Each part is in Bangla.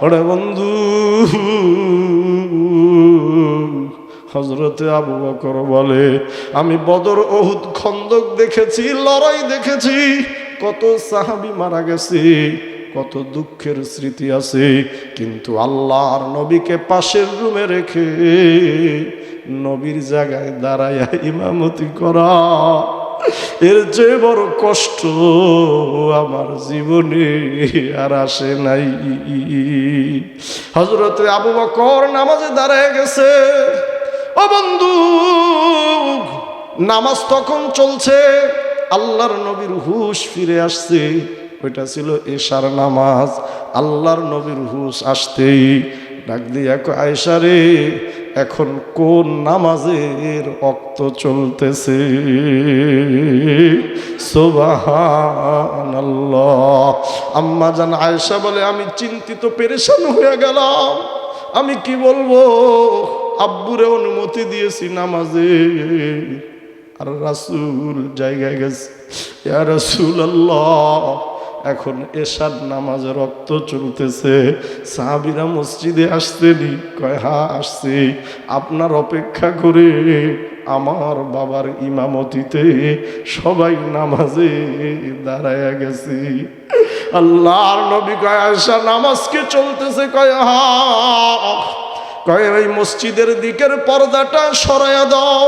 ওরে বন্ধু, হযরতে আবু বকর বলে, আমি বদর, উহুদ, খন্দক দেখেছি, লড়াই দেখেছি, কত সাহাবী মারা গেছে, কত দুঃখের স্মৃতি আছে, কিন্তু আল্লাহর নবীকে পাশের রুমে রেখে নবীর জায়গায় দাঁড়ায়া ইমামতি করা, এর চেয়ে বড় কষ্ট আমার জীবনে আর আসে নাই। হযরতে আবু বকর নামাজে দাঁড়ায় গেছে। ও বন্ধু, নামাজ তখন চলছে, আল্লাহর নবীর হুশ ফিরে আসছে। ওইটা ছিল এশার নামাজ। আল্লাহর নবীর হুশ আসতেই ডাক দিয়ে, আয়েশা রে, এখন কোন নামাজের ওয়াক্ত চলতেছে? সুবহানাল্লাহ। আম্মা জান আয়েশা বলে, আমি চিন্তিত পেরেশান হয়ে গেলাম, আমি কি বলবো? আব্বুরে অনুমতি দিয়েছি নামাজে, আর রাসূল জায়গায় গেছে। ইয়া রাসূলুল্লাহ, এখন এশার নামাজের রক্ত চলতেছে, সাহাবীরা মসজিদে আসতেনি? কয় হ্যাঁ আসছে, আপনার অপেক্ষা করে আমার বাবার ইমামতিতে সবাই নামাজে দাঁড়ায়া গেছে। আল্লাহর নবী কয়, আয়েশা নামাজ কি চলতেছে? কয় হ্যাঁ। কয়, ওই মসজিদের দিকের পর্দাটা সরাইয়া দাও,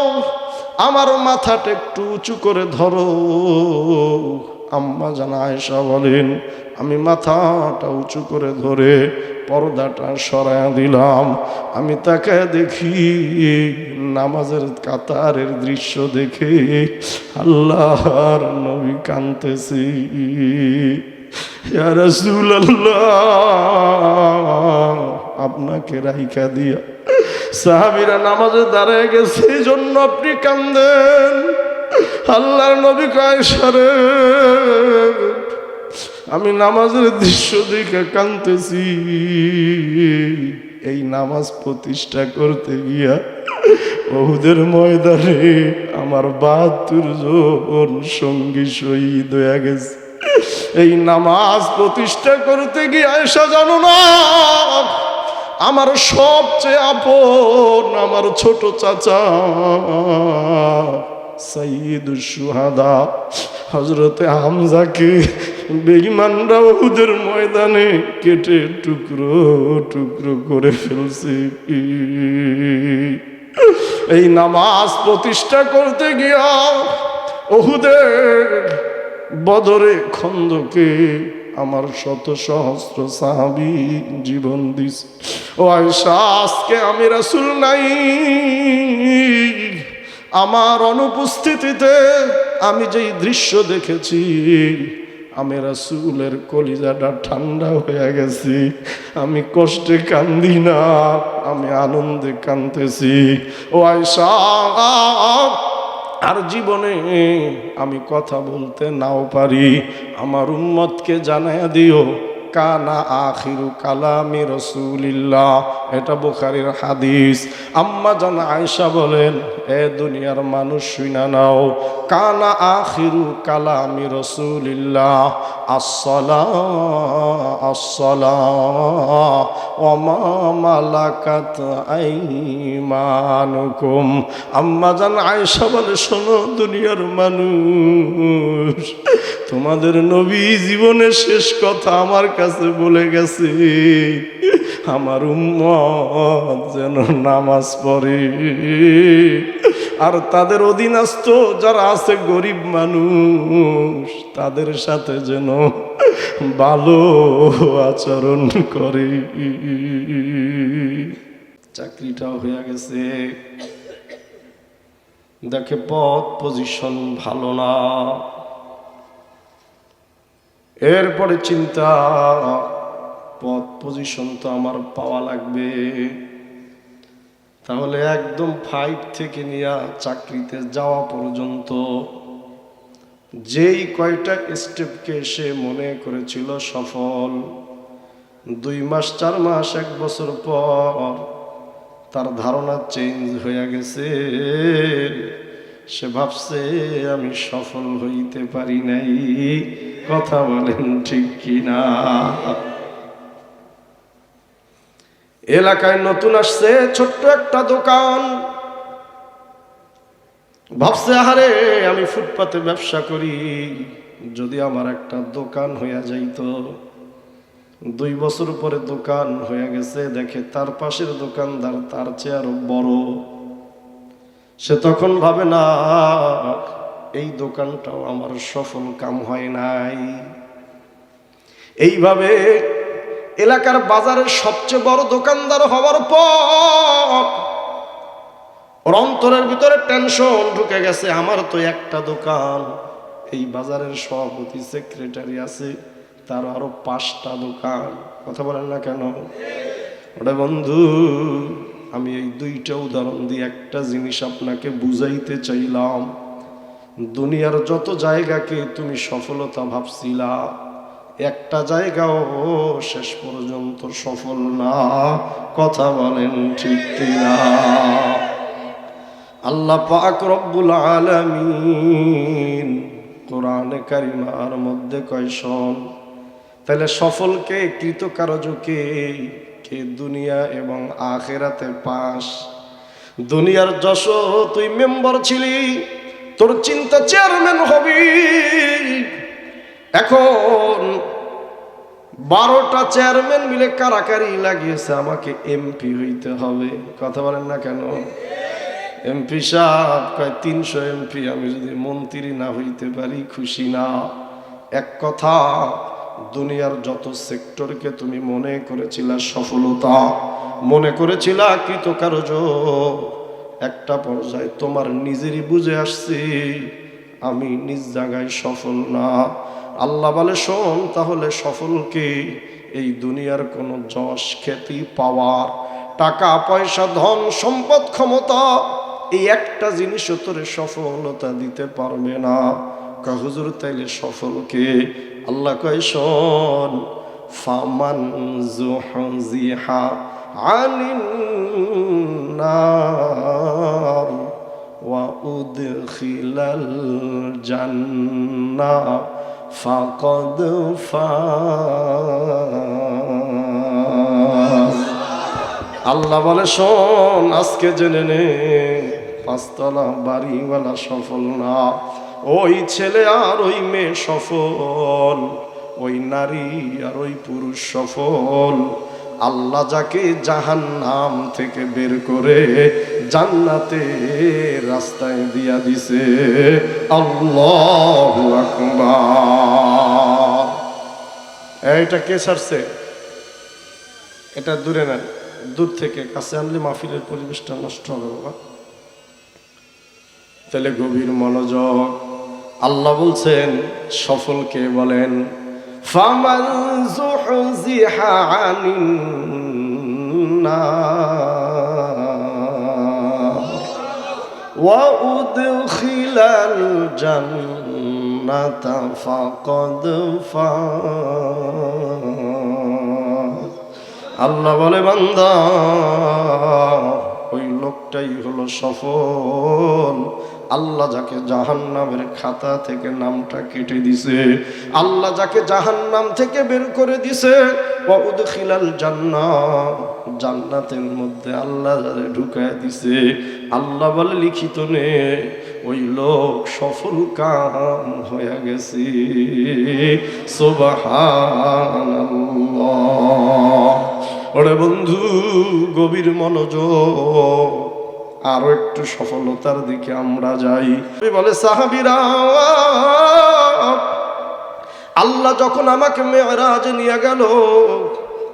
আমার মাথাটা একটু উঁচু করে ধরো। আম্মা জান আয়েশা বলেন, আমি মাথাটা উঁচু করে ধরে পর্দাটা সরাইয়া দিলাম। আমি তাকায় দেখি, নামাজের কাতারের দৃশ্য দেখে আল্লাহর নবী কাঁদতেছি। ইয়া রাসূলুল্লাহ, আপনাকে রাইখা দিয়া সাহাবীরা নামাজে দাঁড়ায় গেছে, এই জন্য আপনি কান্দেন? আল্লাহর নবী কয়, আয়েশা রে, আমি নামাজের দৃশ্য দেখে কাঁদতেছি। এই নামাজ প্রতিষ্ঠা করতে গিয়া উহুদের ময়দানে আমার ৭২ জন সঙ্গী শহীদ হয়ে গেছে। এই নামাজ প্রতিষ্ঠা করতে গিয়ে আয়েশা, জানো না, আমার সবচেয়ে আপন আমার ছোট চাচা সাইয়্যিদুশ শুহাদা হযরতে হামজাকে বেঈমানরা উহুদের ময়দানে কেটে টুকরো টুকরো করে ফেলছে। এই নামাজ প্রতিষ্ঠা করতে গিয়া উহুদে, বদরে, খন্দকে আমার শত সহস্র সাহাবী জীবন দিস। ও আয়েশা, আজকে আমি রাসূল নাই, আমার অনুপস্থিতিতে আমি যেই দৃশ্য দেখেছি, আমি রাসূলের কলিজাটা ঠান্ডা হয়ে গেছি। আমি কষ্টে কান্দি না, আমি আনন্দে কাঁদতেছি। ও আয়েশা, আর জীবনে আমি কথা বলতে নাও পারি, আমার উম্মতকে জানায়া দিও, কানা আখিরু কালামি রাসূলিল্লাহ। এটা বুখারীর হাদিস। আম্মা জান আয়েশা বলেন, এ দুনিয়ার মানুষ শুনা নাও, কানা আখিরু কালামি রাসূলিল্লাহ আসসালাহ আসসালাহ ওয়া মা মালাকাত আইমানুকুম। আম্মা জান আয়েশা বলে, শোনো দুনিয়ার মানুষ, তোমাদের নবী জীবনের শেষ কথা আমার কাছে বলে গেছে, আমার উম্মত যেন নামাজ পড়ে, আর তাদের অধীনস্থ যারা আছে গরিব মানুষ, তাদের সাথে যেন ভালো আচরণ করে। চাকরিটাও হয়ে গেছে, দেখে পদ পজিশন ভালো না। এরপরে চিন্তা, পদ পজিশন তো আমার পাওয়া লাগবে, তাহলে একদম 5 থেকে নিয়ে চাকরিতে যাওয়া পর্যন্ত যেই কয়টা স্টেপকে সে মনে করেছিল সফল, 2 মাস 4 মাস 1 বছর পর তার ধারণা চেঞ্জ হয়ে গেছে। সে ভাবছে আমি সফল হইতে পারি নাই। কথা বলেন ঠিক কিনা? এলাকায় নতুন আসছে, ছোট্ট একটা দোকান। ভাবছে আরে আমি ফুটপাতে ব্যবসা করি, যদি আমার একটা দোকান হইয়া যাইতো। 2 বছর পরে দোকান হয়ে গেছে, দেখে তার পাশের দোকানদার তার চেয়ে আরো বড়। সে তখন ভাবে না, এই দোকানটাও আমার সফল কাম হয় নাই। এইভাবে এলাকার বাজারের সবচেয়ে বড় দোকানদার হওয়ার পর ওর অন্তরের ভিতরে টেনশন ঢুকে গেছে, আমার তো একটা দোকান, এই বাজারের সভাপতি সেক্রেটারি আছে, তার আরো 5টা দোকান। কথা বলেন না কেন? ওরে বন্ধু, আমি এই 2টা উদাহরণ দিয়ে একটা জিনিস আপনাকে বুঝাইতে চাইলাম। দুনিয়ার যত জায়গাকে তুমি সফলতা ভাবছিলা, একটা জায়গাও শেষ পর্যন্ত সফল না। কথা বলেন ঠিক কিনা? আল্লাহ পাক রব্বুল আলামিন কোরআনে কারিমার মধ্যে কয়, শোন, তাহলে সফলকে, কৃতকার্যকে কে দুনিয়া এবং আখিরাতে পাস। দুনিয়ার যশ তুই মেম্বার ছিলি, তোর চিন্তা চেয়ারম্যান হবি। এখন 12টা চেয়ারম্যান মিলে কারাকারি লাগিয়েছে, আমাকে এমপি হইতে হবে। কথা বলেন না কেন? এমপি সাহেব কয় 300 এমপি, আমি যদি মন্ত্রী না হইতে পারি খুশি না। এক কথা, দুনিয়ার যত সেক্টরকে তুমি মনে করেছিলা সফলতা, মনে করেছিলা কৃতকার্য, একটা পর্যায়ে তোমার নিজেরই বুঝে আসছি আমি নিজ জায়গায় সফল না। আল্লাহ বলে, শোন, তাহলে সফলকে এই দুনিয়ার কোনো যশ খ্যাতি পাওয়ার, টাকা পয়সা ধন সম্পদ ক্ষমতা, এই একটা জিনিসও তোরে সফলতা দিতে পারবে না। হুজুর, তাইলে সফলকে? আল্লাহ কয়, শোন, ফামান যুহজিহা আনিন নার ওয়া উদখিলাল জান্নাহ ফাকাদ ফাজ। আল্লাহ বলে, শোন, আজকে জেনে নে, 5তলা বাড়িওয়ালা সফল না, ওই ছেলে আর ওই মেয়ে সফল, ওই নারী আর ওই পুরুষ সফল। আল্লাহ যাকে জাহান্নাম থেকে বের করে জান্নাতে রাস্তায় দিয়া দিছে। আল্লাহু আকবার। এইটা কে ছাড়ছে? এটা দূরে নেন, দূর থেকে কাছে আনলে মাহফিলের পরিবেশটা নষ্ট হবে বাবা। তাহলে গভীর মনোযোগ। আল্লাহ বলছেন সফলকে বলেন, ফামান যুহজিহা আনিন নার ওয়া উদখিলাল জান্নাতা ফাকাদ ফাজ। আল্লাহ বলে, বান্দা, ওই লোকটাই হলো সফল। আল্লাহ যাকে জাহান্নামের খাতা থেকে নামটা কেটে দিছে, আল্লাহ যাকে জাহান্নাম থেকে বের করে দিছে, ওয়া উদখিলাল জান্নাহ, জান্নাতের মধ্যে আল্লাহ যারে ঢুকায় দিছে, আল্লাহ বলে লিখিত নে, ওই লোক সফল কাম হয়ে গেছে। সুবহানাল্লাহ। ওরে বন্ধু, গভীর মনোযোগ, আরো একটু সফলতার দিকে আমরা যাই। বলে সাহাবীরা, আল্লাহ যখন আমাকে মেরাজে নিয়ে গেল,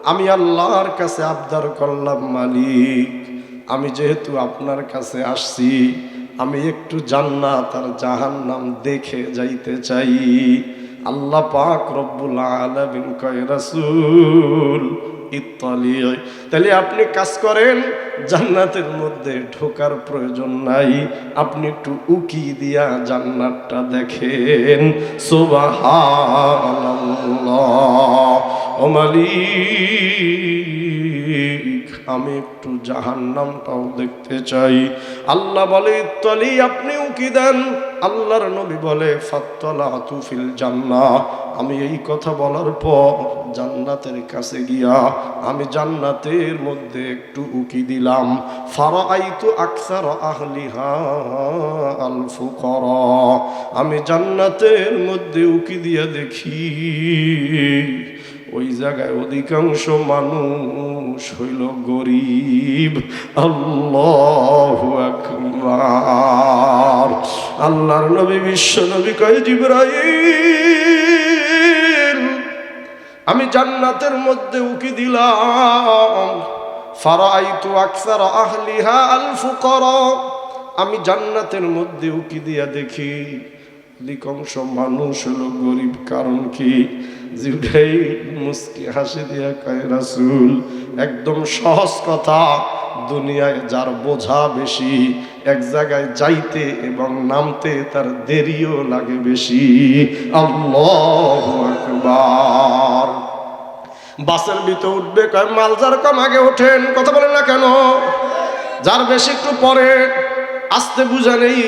আমি আল্লাহর কাছে আবদার করলাম, মালিক, আমি যেহেতু আপনার কাছে আসছি, আমি একটু জান্নাত আর জাহান্নাম দেখে যাইতে চাই। আল্লাহ পাক রব্বুল আলামিন কয়, রাসূল ইত্তালি, তাহলে আপনি কাজ করেন, জান্নাতের মধ্যে ঢোকার প্রয়োজন নাই, আপনি একটু উকি দিয়া জান্নাতটা দেখেন। সুবহানাল্লাহ। ও মালিক, আমি একটু জাহান্নামটাও দেখতে চাই। আল্লাহ বলে ইত্তলি, আপনি উকি দেন। আল্লাহর নবী বলে ফাত্তালাতু ফিল জান্নাহ, আমি এই কথা বলার পর জান্নাতের কাছে গিয়া আমি জান্নাতের মধ্যে একটু উকি দিলাম। ফারাআইতু আকসার আহলিহা আল ফুকারা, আমি জান্নাতের মধ্যে উকি দিয়া দেখি ওই জায়গায় অধিকাংশ মানুষ হইল গরিব। আল্লাহু আকবার। আল্লাহর নবী বিশ্ব নবী কয় জিবরাইল, আমি জান্নাতের মধ্যে উকি দিলাম। ফারাআইতু আকসার আহলিহা আল ফুকারা, আমি জান্নাতের মধ্যে উকি দিয়া দেখি অধিকাংশ মানুষ হলো গরিব। কারণ কি? জিবরাইল মুস্কি হাসি দিয়া কয় রাসূল, একদম সহজ কথা, দুনিয়ায় যার বোঝা বেশি, এক জায়গায় যাইতে এবং নামতে তার দেরিও লাগে বেশি। আল্লাহু আকবার। বাসের ভিতরে উঠবে, কয় মাল যার কম আগে ওঠেন, কথা বলেন না কেন? যার বেশি একটু পরে, আসতে বুঝা নেই।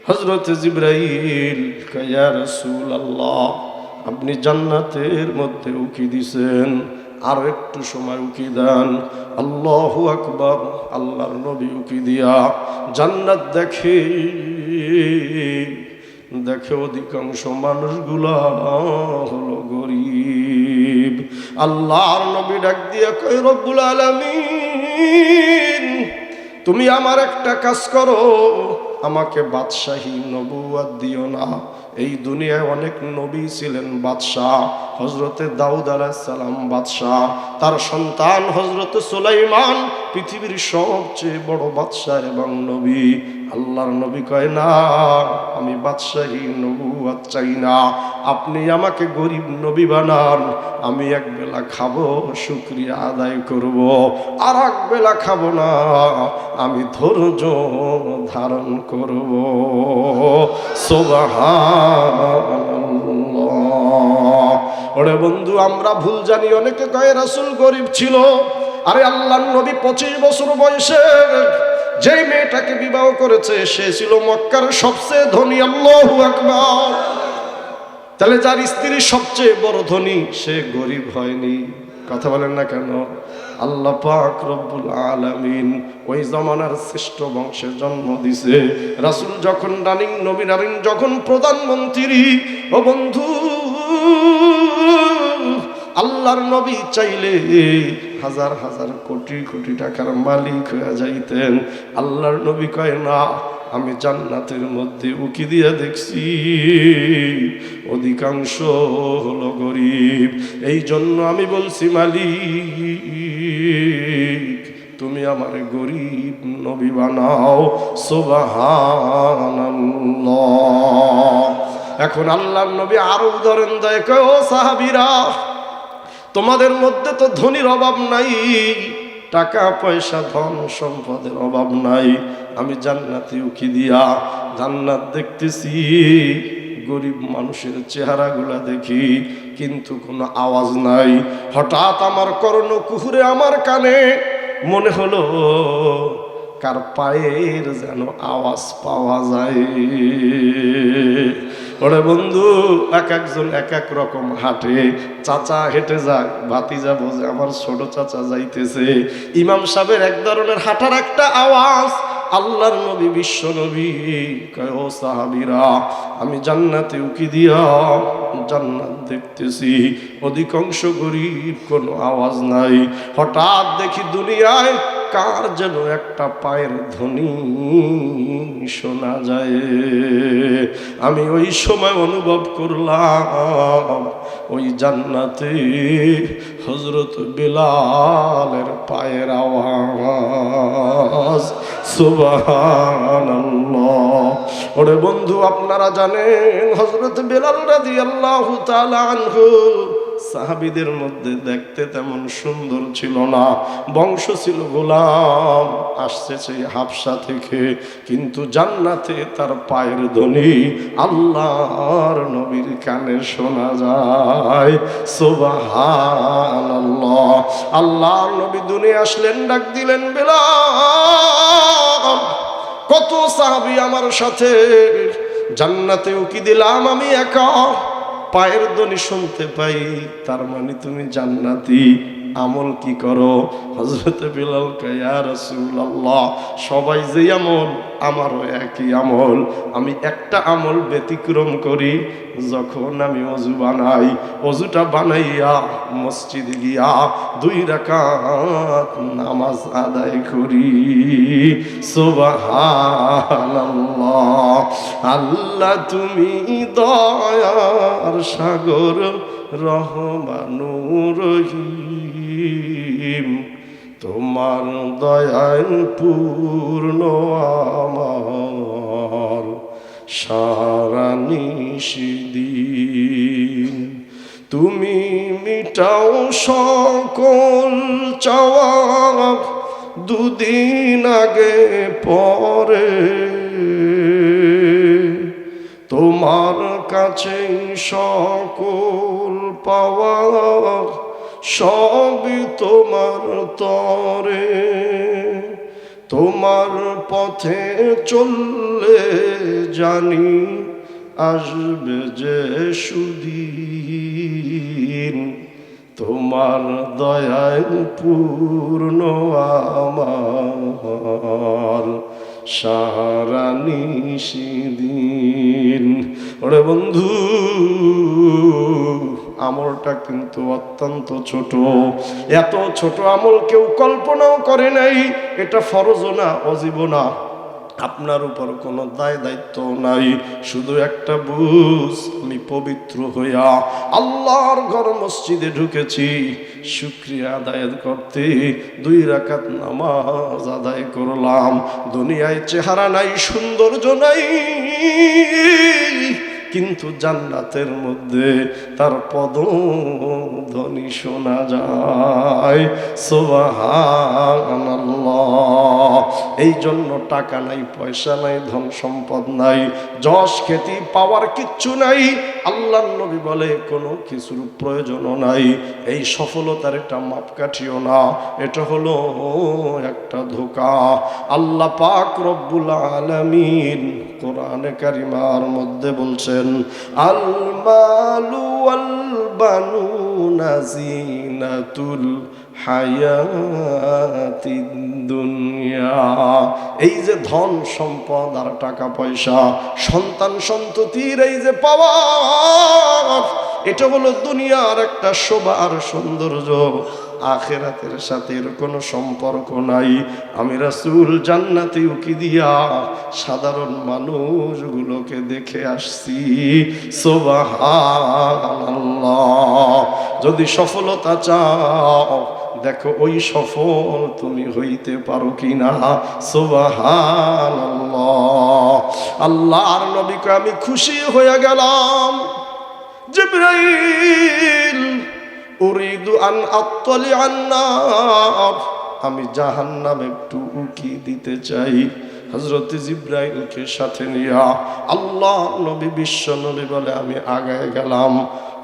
হযরত জিবরাইল কয় ইয়া রাসূলুল্লাহ, আপনি জান্নাতের মধ্যে উকি দিছেন, আর একটু সময় উকি দেন। আল্লাহু আকবার। আল্লাহর নবী উকি দিয়া জান্নাত দেখে অধিকাংশ মানুষগুলা হলো গরিব। আল্লাহর নবী ডাক দিয়া কয় রব্বুল আলামিন, তুমি আমার একটা কাজ করো, আমাকে বাদশাহী নবুয়ত দিও না। এই দুনিয়ায় অনেক নবী ছিলেন বাদশাহ। হযরতে দাউদ আলাইহিস সালাম বাদশাহ, তার সন্তান হযরতে সুলাইমান পৃথিবীর সবচেয়ে বড় বাদশাহ এবং নবী। আল্লাহর নবী কয় না, আমি বাদশাহী নবুয়ত চাই না, আপনি আমাকে গরিব নবী বানান। আমি এক বেলা খাবো, শুকরিয়া আদায় করব, আর এক বেলা খাবো না, আমি ধৈর্য ধারণ করব। সুবহানাল্লাহ। ওরে বন্ধু, আমরা ভুল জানি, অনেকে কয় রাসূল গরিব ছিল। আরে আল্লাহর নবী 25 বছর বয়সে যেই মেয়েটাকে বিবাহ করেছে সে ছিল মক্কার সবচেয়ে ধনী। আল্লাহু আকবার। তাহলে যার স্ত্রী সবচেয়ে বড় ধনী সে গরিব হয়নি, কথা বলেন না কেন? আল্লাহ পাক রব্বুল আলামিন ওই জামানার শ্রেষ্ঠ বংশে জন্ম দিছে। রাসূল যখন রানিং, নবী রানিং যখন প্রধানমন্ত্রী, ও বন্ধু, আল্লাহর নবী চাইলে হাজার হাজার কোটি কোটি টাকার মালিক হয়ে যাইতেন। আল্লাহর নবী কয় না, আমি জান্নাতের মধ্যে উকি দিয়ে দেখছি অধিকাংশ হলো গরিব। এই জন্য আমি বলছি মালিক, তুমি আমার গরিব নবী বানাও। সুবহানাল্লাহ। এখন আল্লাহর নবী আরো উদাহরণ দেয়, কয় ও সাহাবীরা, তোমাদের মধ্যে তো ধনীর অভাব নাই, টাকা পয়সা ধন সম্পদের অভাব নাই। আমি জান্নাতে উকি দিয়া জান্নাত দেখতেছি, গরিব মানুষের চেহারাগুলা দেখি, কিন্তু কোনো আওয়াজ নাই। হঠাৎ আমার কর্ণকুহুরে আমার কানে মনে হলো কার পায়ের যেন আওয়াজ পাওয়া যায়। ওরে বন্ধু, এক একজন এক এক রকম হাঁটে। চাচা হেঁটে যায়, ভাতিজা বোঝে আমার ছোট চাচা যাইতেছে। ইমাম সাহেবের এক ধরনের হাঁটার একটা আওয়াজ। আল্লাহর নবী বিশ্ব নবী কয় ও সাহাবীরা, আমি জান্নাতে উকি দিয়া জান্নাত দেখতেছি, অধিকাংশ গরিব, কোনো আওয়াজ নাই। হঠাৎ দেখি দুনিয়ায় কার যেন একটা পায়ের ধ্বনি শোনা যায়। আমি ওই সময় অনুভব করলাম ওই জান্নাতে হযরত বিলালের পায়ের আওয়াজ। সুবহানাল্লাহ। ওরে বন্ধু, আপনারা জানেন হযরত বিলাল রাদিয়াল্লাহু তাআলা আনহু সাহাবীদের মধ্যে দেখতে তেমন সুন্দর ছিল না, বংশ ছিল গোলাম, আসছে সেই হাবশা থেকে, কিন্তু জান্নাতে তার পায়ের ধ্বনি আল্লাহর নবীর কানে শোনা যায়। সুবহানাল্লাহ। আল্লাহর নবী দুনিয়া আসলেন, ডাক দিলেন বেলাল। কত সাহাবী আমার সাথে, জান্নাতেও কি দিলাম আমি একা, পায়ের ধ্বনি শুনতে পাই, তার মানে তুমি জান্নাতি, আমল কি করো? হযরত বিলাল কয়, ইয়া রাসূলুল্লাহ, সবাই যে আমল আমারও একই আমল, আমি একটা আমল ব্যতিক্রম করি, যখন আমি ওযু বানাই, ওযুটা বানাইয়া মসজিদে গিয়া 2 রাকাত নামাজ আদায় করি। সুবহানাল্লাহ। আল্লাহ তুমি দয়ার সাগর, রহমানুর রহিম, তোমার দয়ায় পূর্ণ আমার সারা নিশিদিন। তুমি মিটাও সকল চাওয়া, দুদিন আগে পরে তোমার কাছে সকল পাওয়া, সবই তোমার তরে। তোমার পথে চললে জানি আসবে যে সুদিন, তোমার দয়ায় পূর্ণ আমার সারা নিশিদিন। ওরে বন্ধু, আমলটা কিন্তু অত্যন্ত ছোট, এত ছোট আমল কেউ কল্পনাও করে নাই। এটা ফরজও না, ওয়াজিবও না, আপনার উপর কোনো দায় দায়িত্ব নাই, শুধু একটা বুঝ, আমি পবিত্র হইয়া আল্লাহর ঘর মসজিদে ঢুকেছি, শুকরিয়া আদায় করতে 2 রাকাত নামাজ আদায় করলাম। দুনিয়ায় চেহারা নাই, সৌন্দর্য নাই, কিন্তু জান্নাতের মধ্যে তার পদধ্বনি শোনা যায়। সুবহানাল্লাহ। এই জন্য টাকা নাই, পয়সা নাই, ধন সম্পদ নাই, যশ খ্যাতি পাওয়ার কিচ্ছু নাই, আল্লাহর নবী বলে কোনো কিছুর প্রয়োজনও নাই। এই সফলতার একটা মাপকাঠিও না, এটা হলো একটা ধোঁকা। আল্লাহ পাক রব্বুল আলামিন কোরআনে কারিমার মধ্যে বলছেন, আল মালু ওয়াল বানুনা জিনাতুল হায়াতিদ দুনিয়া। এই যে ধন সম্পদ আর টাকা পয়সা, সন্তান সন্ততির এই যে পাওয়া, এটা হলো দুনিয়ার একটা শোভা আর সৌন্দর্য, আখিরাতের সাথে এর কোনো সম্পর্ক নাই। আমি রাসূল জান্নাতে উকি দিয়া সাধারণ মানুষগুলোকে দেখে আসছি। সুবহানাল্লাহ। যদি সফলতা চাও, দেখো ওই সফল তুমি হইতে পারো কিনা। সুবহানাল্লাহ। আল্লাহর নবীকে আমি খুশি হয়ে গেলাম। জিবরাইল, উরিদু আন আত্তালি আন-নার, আমি জাহান্নামে একটু উকি দিতে চাই। হযরত জিবরাইলকে সাথে নিয়া আল্লাহ নবী, বিশ্ব নবী বলে আমি আগায় গেলাম।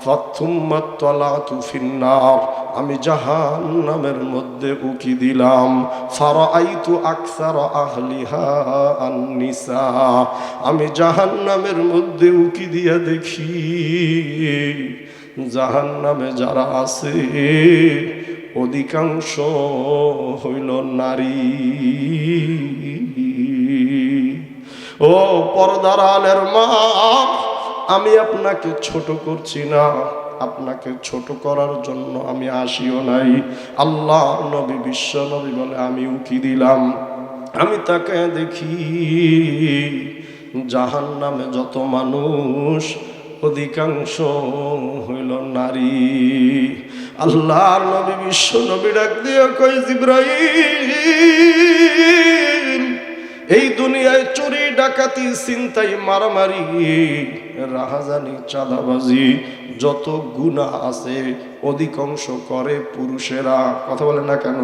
ফাতুম্মা তালাতু ফিন্নার, আমি জাহান্নামের মধ্যে উকি দিলাম। ফারাআইতু আকসার আহলিহা আন-নিসা, আমি জাহান্নামের মধ্যে উকি দিয়া দেখি জাহান্নামে যারা আছে অধিকাংশ হইল নারী। ও পর্দার আলের মা, আমি আপনাকে ছোট করছি না, আপনাকে ছোট করার জন্য আমি আসিও নাই। আল্লাহ নবী, বিশ্ব নবী বলে আমি উকি দিলাম, আমি তাকে দেখি জাহান্নামে যত মানুষ অধিকাংশ হইল নারী। আল্লাহর নবী, বিশ্ব নবী ডাক দিয়ে কই, জিবরাইল এই দুনিয়ায় চুরি ডাকাতি ছিনতাই মারামারি রাহাজানি চাঁদাবাজি যত গুনাহ আছে অধিকাংশ করে পুরুষেরা। কথা বলেন না কেন?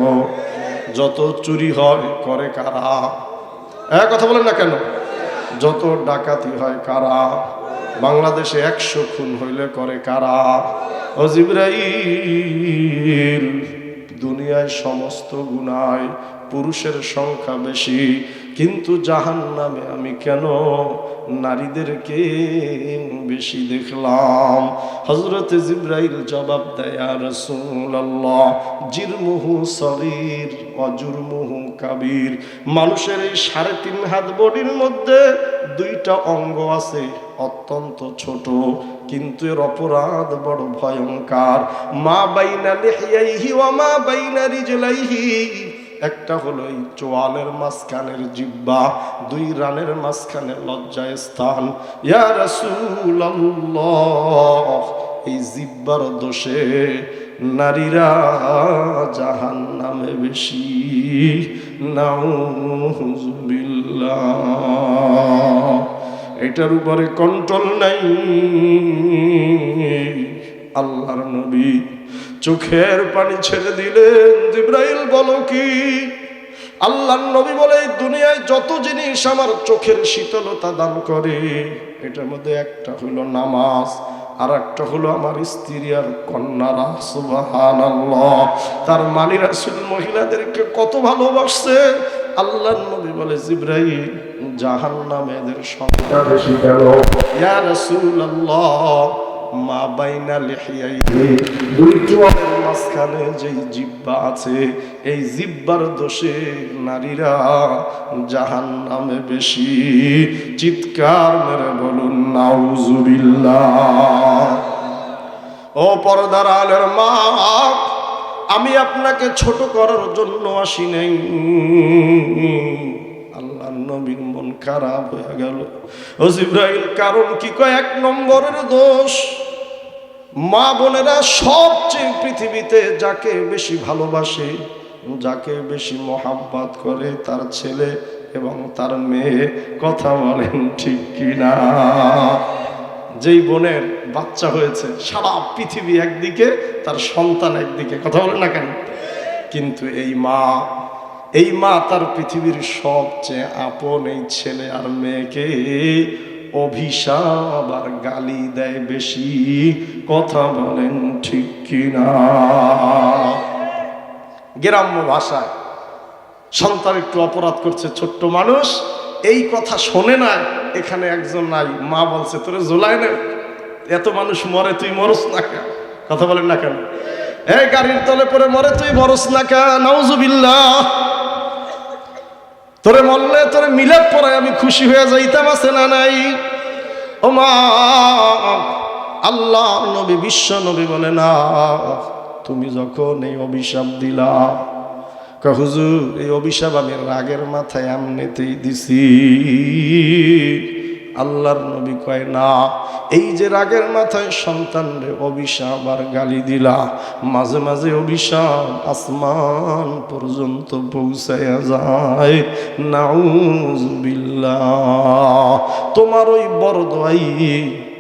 যত চুরি হয় করে কারা? কথা বলেন না কেন? যত ডাকাতি হয় কারা? বাংলাদেশে 100 খুন হইলে করে কারা? ও জিবরাইল, দুনিয়ায় সমস্ত গুনায় পুরুষের সংখ্যা বেশি, কিন্তু জাহান্নামে আমি কেন নারীদেরকে বেশি দেখলাম? হযরতে জিবরাইল জবাব দেয়, ইয়া রাসূলুল্লাহ, জিরমুহু সগীর ওয়া জুরমুহু কাবীর। মানুষের এই 3.5 হাত বডির মধ্যে 2টা অঙ্গ আছে অত্যন্ত ছোট, কিন্তু এর অপরাধ বড় ভয়ঙ্কর। মা বাইনা লিহিয়াইহি ওয়া মা বাইনা রিজলাইহি, একটা হলো এই চোয়ালের মাঝখানের জিহ্বা, 2 রানের মাঝখানে লজ্জায় স্থান। ইয়া রাসূলুল্লাহ, এই জিহ্বার দোষে নারীরা জাহান্নামে বেশি। নাউযুবিল্লাহ। এটার উপরে কন্ট্রোল নাই। আল্লাহর নবী চোখের পানি ছেড়ে দিলেন। জিবরাইল বলো কি? আল্লাহর নবী বলে, এই দুনিয়ায় যত জিনিস আমার চোখের শীতলতা দান করে, এটার মধ্যে একটা হলো নামাজ, আর একটা হলো আমার স্ত্রী আর কন্যারা। সুবহানাল্লাহ। তার মানে রাসূল মহিলাদেরকে কত ভালোবাসছে। আল্লাহর নবী বলে, জিবরাইল, জাহান্নামে এদের সংখ্যা বেশি কেন? ইয়া রাসূলুল্লাহ, মা বাইনা লিহিয়াইহি, 2 চোয়ালের মাঝখানে যেই জিহ্বা আছে, এই জিহ্বার দোষে নারীরা জাহান্নামে বেশি। চিৎকার মেরে বলুন নাউযুবিল্লাহ। ও পর্দার আলের মা, আমি আপনাকে ছোট করার জন্য আসি নাই। আল্লাহর নবীর মন খারাপ হয়ে গেল। ও জিবরাইল, কারণ কি? কয়, 1 নম্বরের দোষ, মা বোনেরা সবচেয়ে পৃথিবীতে যাকে বেশি ভালোবাসে, যাকে বেশি মহাব্বত করে, তার ছেলে এবং তার মেয়ে। কথা বলেন ঠিক কিনা? যেই বোনের বাচ্চা হয়েছে, সারা পৃথিবী একদিকে, তার সন্তান একদিকে। কথা বলেন না কেন? কিন্তু এই মা তার পৃথিবীর সবচেয়ে আপন এই ছেলে আর মেয়েকে অভিশাপ আর গালি দেয় বেশি। কথা বলেন ঠিক কিনা? গ্রাম্য ভাষায় সন্তান একটু অপরাধ করছে, ছোট্ট মানুষ, এই কথা শোনে না। এখানে একজন নাই, মা বলছে, তোরে ঝোলায় না, এত মানুষ মরে, তুই মরস না কেন? কথা বলেন না কেন? এই গাড়ির তলে পরে মরে, তুই মরস না কেন? নাউযুবিল্লাহ। তোরে মরলে তোরে মিলাদ পড়ায় আমি খুশি হয়ে যাইতাম, আছে না নাই? ও মা, আল্লাহ নবী, বিশ্ব নবী বলে, না, তুমি যখন এই অভিশাপ দিলা, হুজুর, এই অভিশাপ আমি রাগের মাথায় এমনিতেই দিছি। আল্লাহর নবী কয়, না, এই যে রাগের মাথায় সন্তানরে অভিশাপ আর গালি দিলা, মাঝে মাঝে অভিশাপ আসমান পর্যন্ত পৌঁছায়া যায়। নাউযুবিল্লাহ। তোমার ওই বড় দোয়াই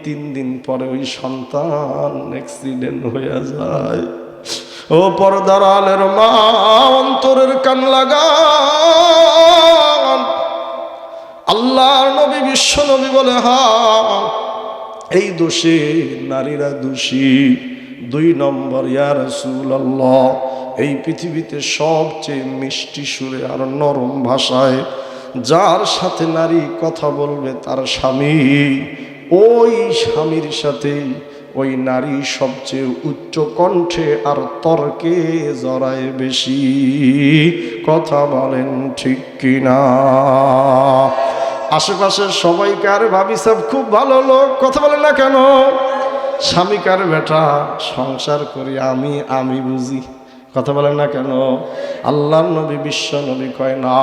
3 দিন পরে ওই সন্তান অ্যাক্সিডেন্ট হয়ে যায়। ও পর্দার আলের মা, অন্তরের কান লাগান। আল্লাহর নবী, বিশ্ব নবী বলে, এই দোষে নারীরা দোষী। 2 নম্বর, ইয়া রাসূলুল্লাহ, এই পৃথিবীতে সবচেয়ে মিষ্টি সুরে আর নরম ভাষায় যার সাথে নারী কথা বলবে তার স্বামী, ওই স্বামীর সাথে ওই নারী সবচেয়ে উচ্চ কণ্ঠে আর তর্কে জড়ায় বেশি। কথা বলেন ঠিক কিনা? আশেপাশের সবাইকার ভাবি সব খুব ভালো লোক। কথা বলেন না কেন? স্বামীকার বেটা, সংসার করি আমি বুঝি। কথা বলেন না কেন? আল্লাহর নবী, বিশ্ব নবী কয়, না,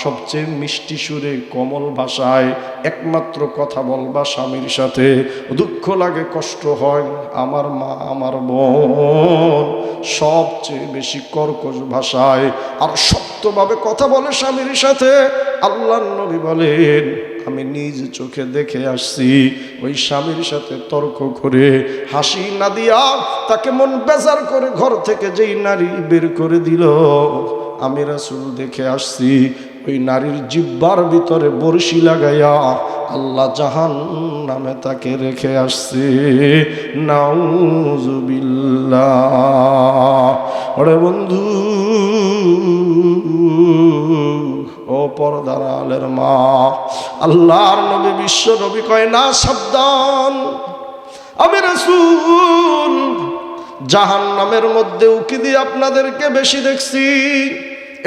সবচেয়ে মিষ্টি সুরে কোমল ভাষায় একমাত্র কথা বলবা স্বামীর সাথে। দুঃখ লাগে, কষ্ট হয়, আমার মা, আমার বোন সবচেয়ে বেশি কর্কশ ভাষায় আর শক্তভাবে কথা বলে স্বামীর সাথে। আল্লাহর নবী বলেন আমি নিজ চোখে দেখে আসছি ওই স্বামীর সাথে তর্ক করে হাসি না দিয়া তাকে মন বেজার করে ঘর থেকে যেই নারী বের করে দিল, আমি রাসূল দেখে আসছি ওই নারীর জিহ্বার ভিতরে বড়শি লাগাইয়া আল্লাহ জাহান্নামে তাকে রেখে আসছে। নাউযুবিল্লাহ। ওরে বন্ধু, ও পর্দার আলের মা, আল্লাহর নবী বিশ্ব নবী কয় না, সাবধান, আমি রাসূল জাহান্নামের মধ্যে উকি দিয়ে আপনাদেরকে বেশি দেখছি।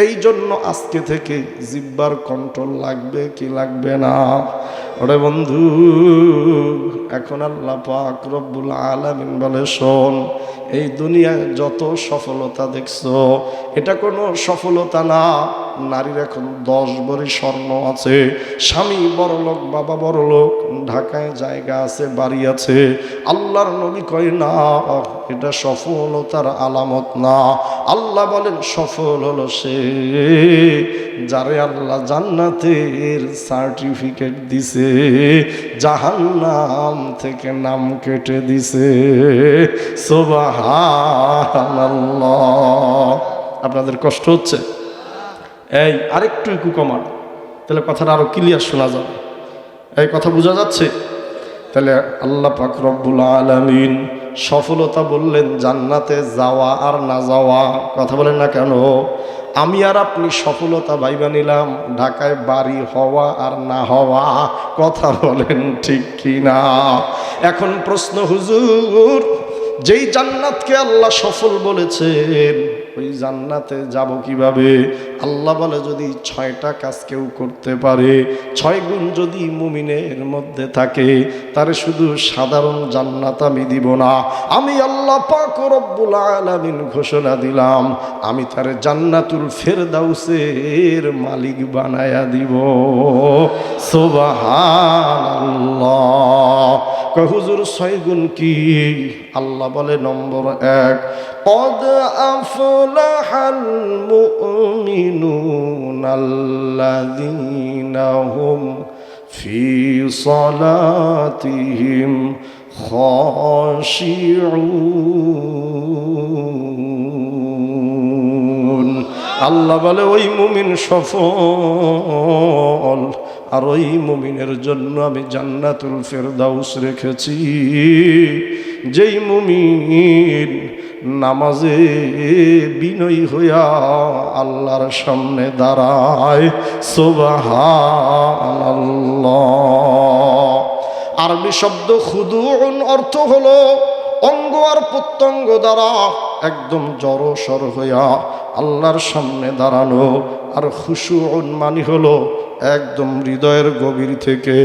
এই জন্য আজকে থেকে জিহ্বার কন্ট্রোল লাগবে কি লাগবে না? ওরে বন্ধু, এখন আল্লাহ পাক রব্বুল আলামিন বলে শোন, এই দুনিয়ায় যত সফলতা দেখছো এটা কোনো সফলতা না। নারীর এখন 10 ভরি স্বর্ণ আছে, স্বামী বড়লোক, বাবা বড়লোক, ঢাকায় জায়গা আছে, বাড়ি আছে। আল্লাহর নবী কয় না, এটা সফলতার আলামত না। আল্লাহ বলেন সফল হলো সে যারে আল্লাহ জান্নাতের সার্টিফিকেট দিছে, জাহান্নাম থেকে নাম কেটে দিছে। সুবহানাল্লাহ। আপনাদের কষ্ট হচ্ছে? এই আরেকটু একটু কমান, তাহলে কথাটা আরো ক্লিয়ার শোনা যাবে। এই কথা বোঝা যাচ্ছে? তাহলে আল্লাহ পাক রব্বুল আলামিন সফলতা বললেন জান্নাতে যাওয়া আর না যাওয়া। কথা বলেন না কেন? আমি আর আপনি সফলতা ভাইবা নিলাম ঢাকায় বাড়ি হওয়া আর না হওয়া। কথা বলেন ঠিক কি না? এখন প্রশ্ন, হুজুর যেই জান্নাতকে আল্লাহ সফল বলেছেন ওই জান্নাতে যাব কিভাবে? আল্লাহ বলে যদি 6টা কাজ কেউ করতে পারে, 6 গুণ যদি মুমিনের মধ্যে থাকে, তারে শুধু সাধারণ জান্নাত আমি দিব না, আমি আল্লাহ পাক রব্বুল আলামিন ঘোষণা দিলাম আমি তারে জান্নাতুল ফেরদাউসের মালিক বানায়া দিব। সুবহানাল্লাহ। কয় হুজুর 6 গুণ কি? আল্লাহ বলে নম্বর 1, قد أفلح المؤمنون الذين هم في صلاتهم خاشعون। আল্লাহ বলে ওই মুমিন সফল, আর ওই মুমিনের জন্য আমি জান্নাতুল ফেরদাউস রেখেছি। যেই মুমিন নামাজে বিনয়ী হইয়া আল্লাহর সামনে দাঁড়ায়। সুবহানাল্লাহ। আরবি শব্দ খুদুউন অর্থ হলো অঙ্গ আর প্রত্যঙ্গ দ্বারা একদম জড়সড় হইয়া আল্লাহর সামনে দাঁড়ানো। আর খুশুউন মানে হলো একদম হৃদয়ের গভীর থেকে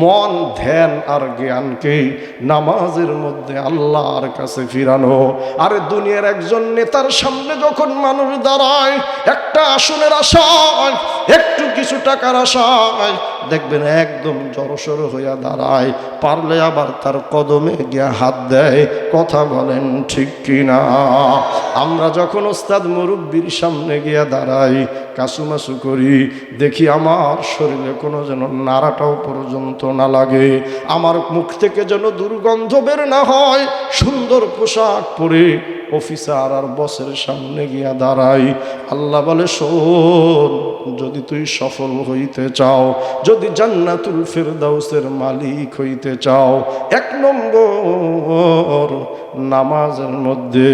মন, ধ্যান আর জ্ঞানকে নামাজের মধ্যে আল্লাহর কাছে ফিরানো। আরে দুনিয়ার একজন নেতার সামনে যখন মানুষ দাঁড়ায় একটা আসনের আশায়, একটু কিছু টাকার আশায়, দেখবেন একদম জড়সড় হইয়া দাঁড়ায়, পারলে আবার তার কদমে গিয়া হাত দেয়। কথা বলেন ঠিক কিনা? আমরা যখন ওস্তাদ মুরব্বির সামনে গিয়া দাঁড়াই, কাসুমাসু করি, দেখি আমার শরীরে কোনো যেন নাড়াটাও পর্যন্ত না লাগে, আমার মুখ থেকে যেন দুর্গন্ধ বের না হয়। সুন্দর পোশাক পরে অফিসার আর বসের সামনে গিয়া দাঁড়াই। আল্লাহ বলে শোন, যদি তুই সফল হইতে চাও, যদি জান্নাতুল ফেরদাউসের মালিক হইতে চাও, 1 নম্বর নামাজের মধ্যে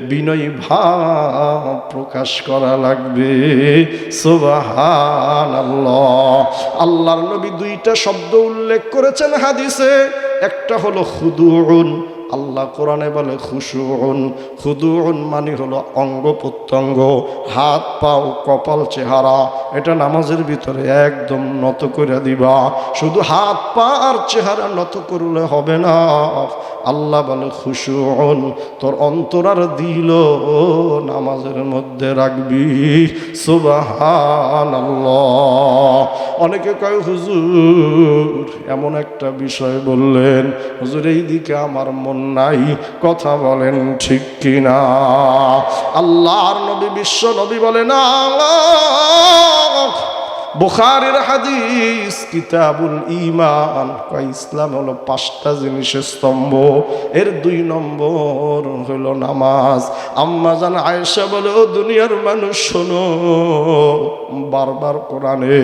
বিনয়ী ভাব প্রকাশ করা লাগবে। সুবহানাল্লাহ। আল্লাহর নবী 2টা শব্দ উল্লেখ করেছেন হাদিসে, একটা হলো খুদুউন, আল্লাহ কোরআনে বলে খুশুউন। খুদুউন মানে হলো অঙ্গ প্রত্যঙ্গ, হাত পাও, কপাল, চেহারা, এটা নামাজের ভিতরে একদম নত করে দিবা। শুধু হাত পা আর চেহারা নত করলে হবে না। আল্লাহ বলে খুশুউন, তোর অন্তর আর দিল নামাজের মধ্যে রাখবি। সুবহানাল্লাহ। অনেকে কয় হুজুর এমন একটা বিষয় বললেন, হুজুর এই দিকে আমার মন নাই। কথা বলেন ঠিক কিনা? আল্লাহর নবী বিশ্ব নবী বলে না, বুখারীর হাদিস কিতাবুল ঈমান, কয় ইসলাম হলো 5টা জিনিসের স্তম্ভ, এর 2 নম্বর হলো নামাজ। আম্মা জান আয়েশা বলে, ও দুনিয়ার মানুষ শোনো, বারবার কোরআনে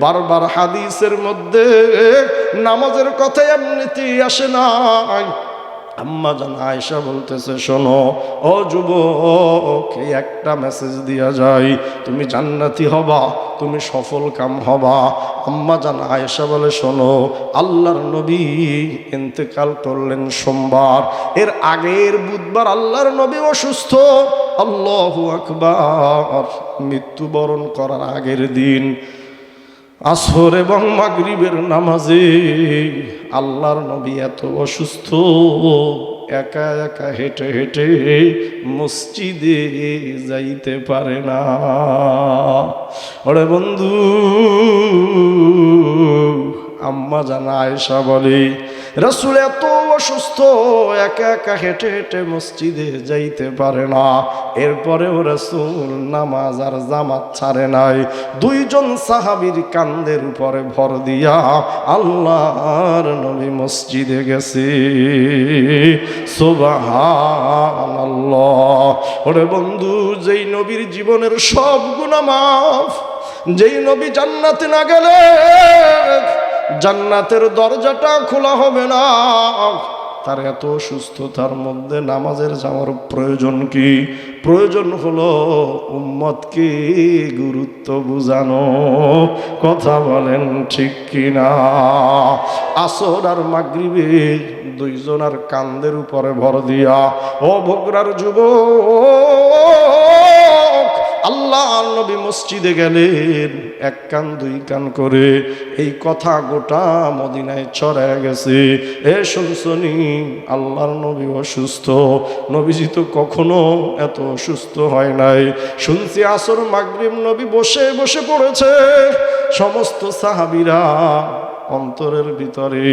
বারবার হাদিসের মধ্যে নামাজের কথা এমনিতেই আসে নাই। আম্মা জান আয়েশা বলতেছে, শোনো ও যুবক, এই একটা মেসেজ দিয়া যায়, তুমি জান্নাতি হবা, তুমি সফল কাম হবা। আম্মা জান আয়েশা বলে, শোনো, আল্লাহর নবী ইন্তেকাল করলেন সোমবার, এর আগের বুধবার আল্লাহর নবী অসুস্থ, আল্লাহু আকবার, মৃত্যুবরণ করার আগের দিন আসর এবং মাগরিবের নামাজে আল্লাহর নবী এত অসুস্থ, একা একা হেঁটে হেঁটে মসজিদে যাইতে পারে না। ওরে বন্ধু, আম্মা জান আয়েশা বলে, রাসূল এত অসুস্থ, একা একা হেঁটে হেঁটে মসজিদে যাইতে পারে না, এরপরেও রাসূল নামাজ আর জামাত ছাড়ে নাই। 2 জন সাহাবীর কাঁধের উপরে ভর দিয়া আল্লাহর নবী মসজিদে গেছে। সুবহানাল্লাহ। ওরে বন্ধু, যেই নবীর জীবনের সব গুনাহ মাফ, যেই নবী জান্নাতে না গেলে জান্নাতের দরজাটা খোলা হবে না, তার এত সুস্থতার মধ্যে নামাজের যাওয়ার প্রয়োজন কি? প্রয়োজন হলো উম্মতকে গুরুত্ব বুঝানো। কথা বলেন ঠিক কিনা? আসর আর মাগরিবে 2 জনার কাঁধের উপরে ভর দিয়া, ও বগুড়ার যুবক, আল্লাহ নবী মসজিদে গেলেন, 1 কান 2 কান করে এই কথা গোটা মদিনায় ছড়ায় গেছে। এ শুনছনি, আল্লাহর নবী অসুস্থ, নবীজি তো কখনো এত অসুস্থ হয় নাই। শুনছি আসর মাগরিব নবী বসে বসে পড়েছে, সমস্ত সাহাবীরা অন্তরের ভিতরে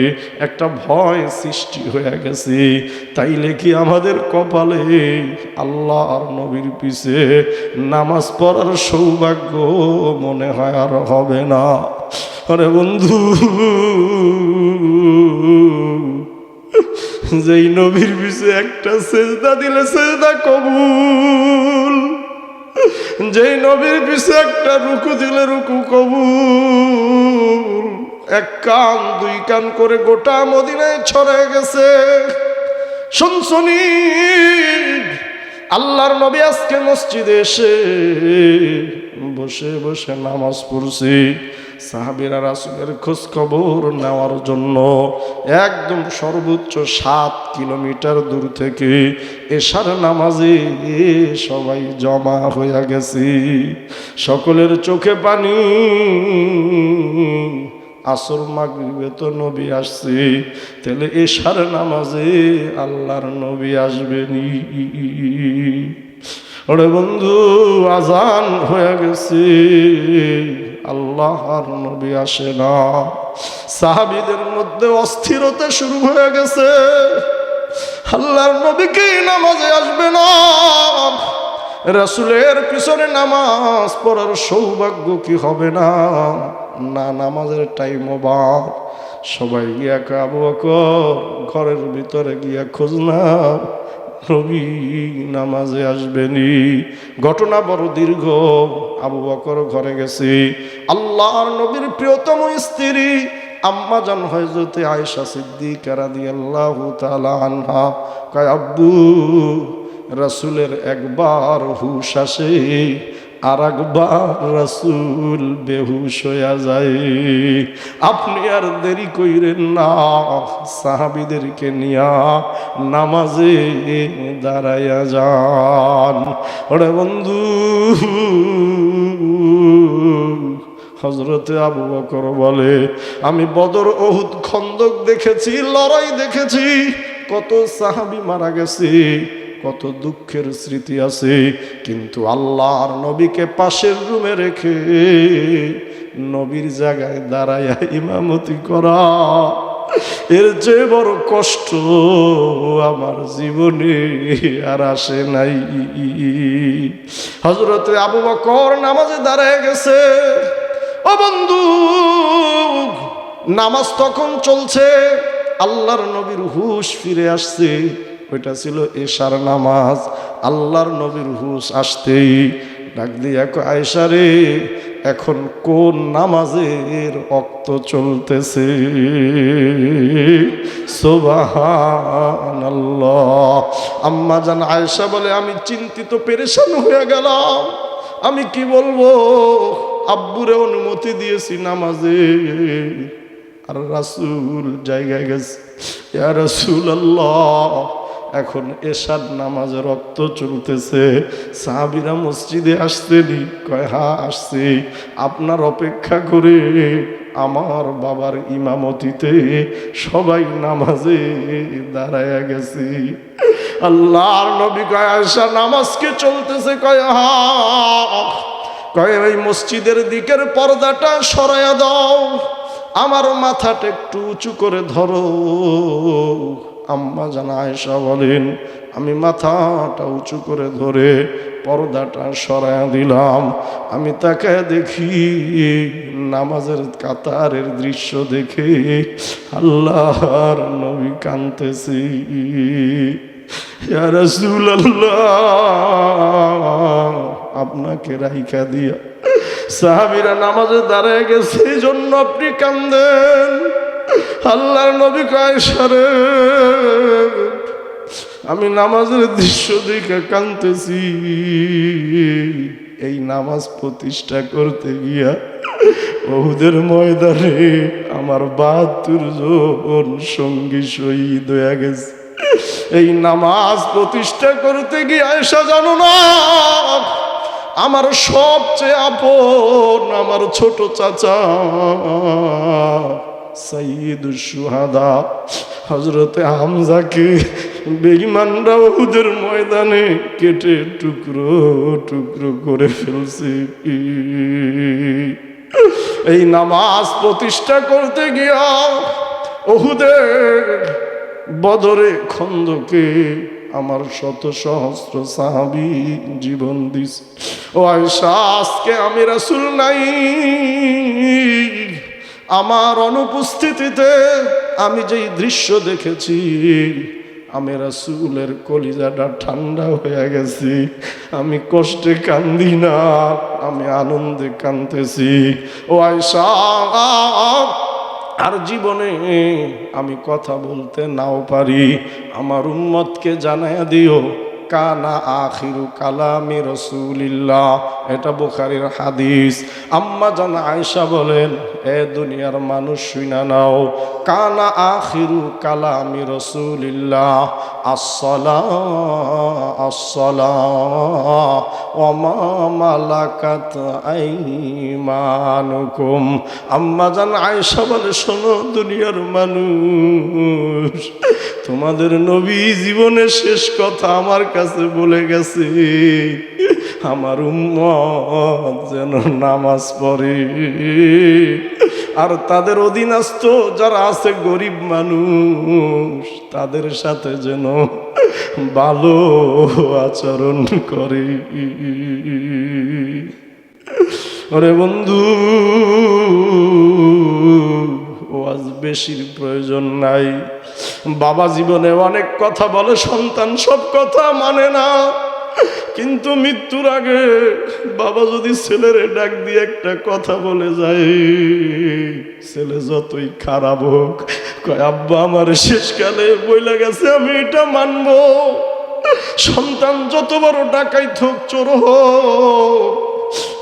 একটা ভয় সৃষ্টি হয়ে গেছে, তাইলে কি আমাদের কপালে আল্লাহর নবীর পিছে নামাজ পড়ার সৌভাগ্য মনে হয় আর হবে না? আরে বন্ধু, যেই নবীর পিছে একটা সেজদা দিলে সেজদা কবুল, যেই নবীর পিছে একটা রুকু দিলে রুকু কবুল, 1 কান 2 কান করে গোটা মদিনায় ছড়ায় গেছে। শুনছনি, আল্লাহর নবী আজকে মসজিদে এসে বসে বসে নামাজ পড়ছে। সাহাবীরা রাসূলের খোঁজ খবর নেওয়ার জন্য একদম সর্বোচ্চ 7 কিলোমিটার দূর থেকে এশার নামাজে সবাই জমা হয়ে গেছে। সকলের চোখে পানি। আসর মাগরিবে তো নবী আসছে, তাহলে এশার নামাজে আল্লাহর নবী আসবেনি। ওরে বন্ধু, আজান হয়ে গেছে, আল্লাহর নবী আসে না। সাহাবীদের মধ্যে অস্থিরতা শুরু হয়ে গেছে, আল্লাহর নবী কি নামাজে আসবে না? রাসূলের পিছনে নামাজ পড়ার সৌভাগ্য কি হবে না? না, নামাজের টাইম ওভার। সবাই গিয়া আবু বকর ঘরের ভিতরে গিয়া খোঁজ নাও, নবী নামাজে আসবেনি। ঘটনা বড় দীর্ঘ। আবু বকর ঘরে গেছে, আল্লাহর নবীর প্রিয়তম স্ত্রী আম্মা জান হযরতে আয়েশা সিদ্দিকা রাদিয়াল্লাহু তাআলা আনহা কয়, আব্বু, রাসূলের একবার হুশ আসে, আর একবার রাসূল বেহুশ হইয়া যায়। আপনি আর দেরি কইরেন না, সাহাবীদেরকে নিয়া নামাজে দাঁড়াইয়া যান। ওরে বন্ধু, হযরতে আবু বকর বলে, আমি বদর, উহুদ, খন্দক দেখেছি, লড়াই দেখেছি, কত সাহাবী মারা গেছে, কত দুঃখের স্মৃতি আছে, কিন্তু আল্লাহর নবীকে পাশের রুমে রেখে নবীর জায়গায় দাঁড়াইয়া ইমামতি করা, এর চেয়ে বড় কষ্ট আমার জীবনে আর আসে নাই। হযরতে আবু বকর নামাজে দাঁড়ায় গেছে, ও বন্ধু, নামাজ তখন চলছে, আল্লাহর নবীর হুশ ফিরে আসছে। ওইটা ছিল এশার নামাজ। আল্লাহর নবীর হুশ আসতেই ডাক দিয়ে আয়েশা রে, এখন কোন নামাজের ওয়াক্ত চলতেছে? সুবহানাল্লাহ। আম্মা জান আয়েশা বলে, আমি চিন্তিত পেরেশান হয়ে গেলাম। আমি কি বলবো, আব্বুরে অনুমতি দিয়েছি নামাজে, আর রাসূল জায়গায় গেছে। ইয়া রাসূলুল্লাহ, এখন এশার নামাজের রক্ত চলতেছে, সাহাবীরা মসজিদে আসছেনি? কয় হ্যাঁ আসছে। আপনার অপেক্ষা করে আমার বাবার ইমামতিতে সবাই নামাজে দাঁড়ায়া গেছে। আল্লাহর নবী কয় আয়েশা নামাজ কি চলতেছে? কয় হ্যাঁ। কয় ওই মসজিদের দিকের পর্দাটা সরাইয়া দাও, আমার মাথাটা একটু উঁচু করে ধরো। আম্মা জান আয়েশা বলেন, আমি মাথাটা উঁচু করে ধরে পর্দাটা সরাইয়া দিলাম। আমি তাকায় দেখি, নামাজের কাতারের দৃশ্য দেখে আল্লাহর নবী কাঁদতেছি। ইয়া রাসূলুল্লাহ, আপনাকে রাইখা দিয়া সাহাবীরা নামাজে দাঁড়ায় গেছে, এই জন্য আপনি কান্দেন। আল্লাহর নবী কয় আয়েশা রে, আমি নামাজের দৃশ্য দেখে কাঁদতেছি। এই নামাজ প্রতিষ্ঠা করতে গিয়া উহুদের ময়দানে আমার ৭২ জন সঙ্গী শহীদ হয়ে গেছে। এই নামাজ প্রতিষ্ঠা করতে গিয়ে আয়েশা জানো না, আমার সবচেয়ে আপন আমার ছোট চাচা সাইয়্যিদুশ শুহাদা হযরতে হামজাকে বেঈমানরা উহুদের ময়দানে কেটে টুকরো টুকরো করে ফেলছে। এই নামাজ প্রতিষ্ঠা করতে গিয়া উহুদে, বদরে, খন্দকে আমার শত সহস্র সাহাবী জীবন দিস। ও আয়েশা, আজকে আমি রাসূল নাই, আমার অনুপস্থিতিতে আমি যেই দৃশ্য দেখেছি, আমি রাসূলের কলিজাটা ঠান্ডা হয়ে গেছি। আমি কষ্টে কান্দি না, আমি আনন্দে কাঁদতেছি। ও আয়েশা, আর জীবনে আমি কথা বলতে নাও পারি, আমার উম্মতকে জানায়া দিও, কানা আখিরু কালামি রাসূলিল্লাহ। এটা বুখারীর হাদিস। আম্মা জান আয়েশা বলেন, এ দুনিয়ার মানুষ শুনা নাও, কানা আখিরু কালামি রাসূলিল্লাহ আসসালাহ আসসালাহ ওয়া মা মালাকাত আইমানুকুম। আম্মা জান আয়েশা বলে, শোনো দুনিয়ার মানুষ, তোমাদের নবী জীবনের শেষ কথা আমার কাছে বলে গেছে, আমার উম্মত যেন নামাজ পড়ে, আর তাদের অধীনস্থ যারা আছে গরিব মানুষ, তাদের সাথে যেন ভালো আচরণ করে। ওরে বন্ধু, ওয়াজ বেশির প্রয়োজন নাই। বাবা জীবনে অনেক কথা বলে, সন্তান সব কথা মানে না, কিন্তু মৃত্যুর আগে বাবা যদি ছেলেরে ডাক দিয়ে একটা কথা বলে যায়, ছেলে যতই খারাপ হোক কয়, আব্বা আমার শেষকালে বইলা গেছে আমি এটা মানবো। সন্তান যত বড় ডাকাইত হোক, চোর হোক,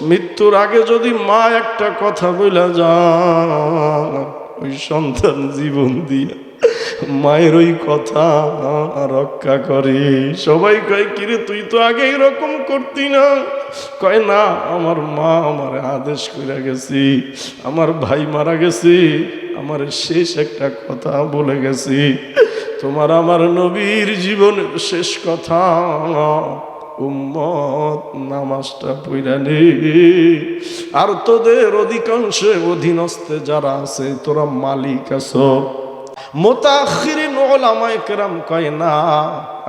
মৃত্যুর আগে যদি মা একটা কথা বইলা যায়, ওই সন্তান জীবন দিয়ে মায়ের ওই কথা রক্ষা করে। সবাই কয়, কিরে তুই তো আগে এরকম করতি না? কয় না, আমার মা আমার আদেশ করে গেছি, আমার ভাই মারা গেছে, আমার শেষ একটা কথা বলে গেছি, তোমার আমার নবীর জীবনের শেষ কথা, উম্মত নামাজটা পইরা নে, আর তোদের অধিকাংশে অধীনস্থে যারা আছে তোরা মালিক আছো। মুতাআখিরিন উলামায়ে কেরাম কয় না,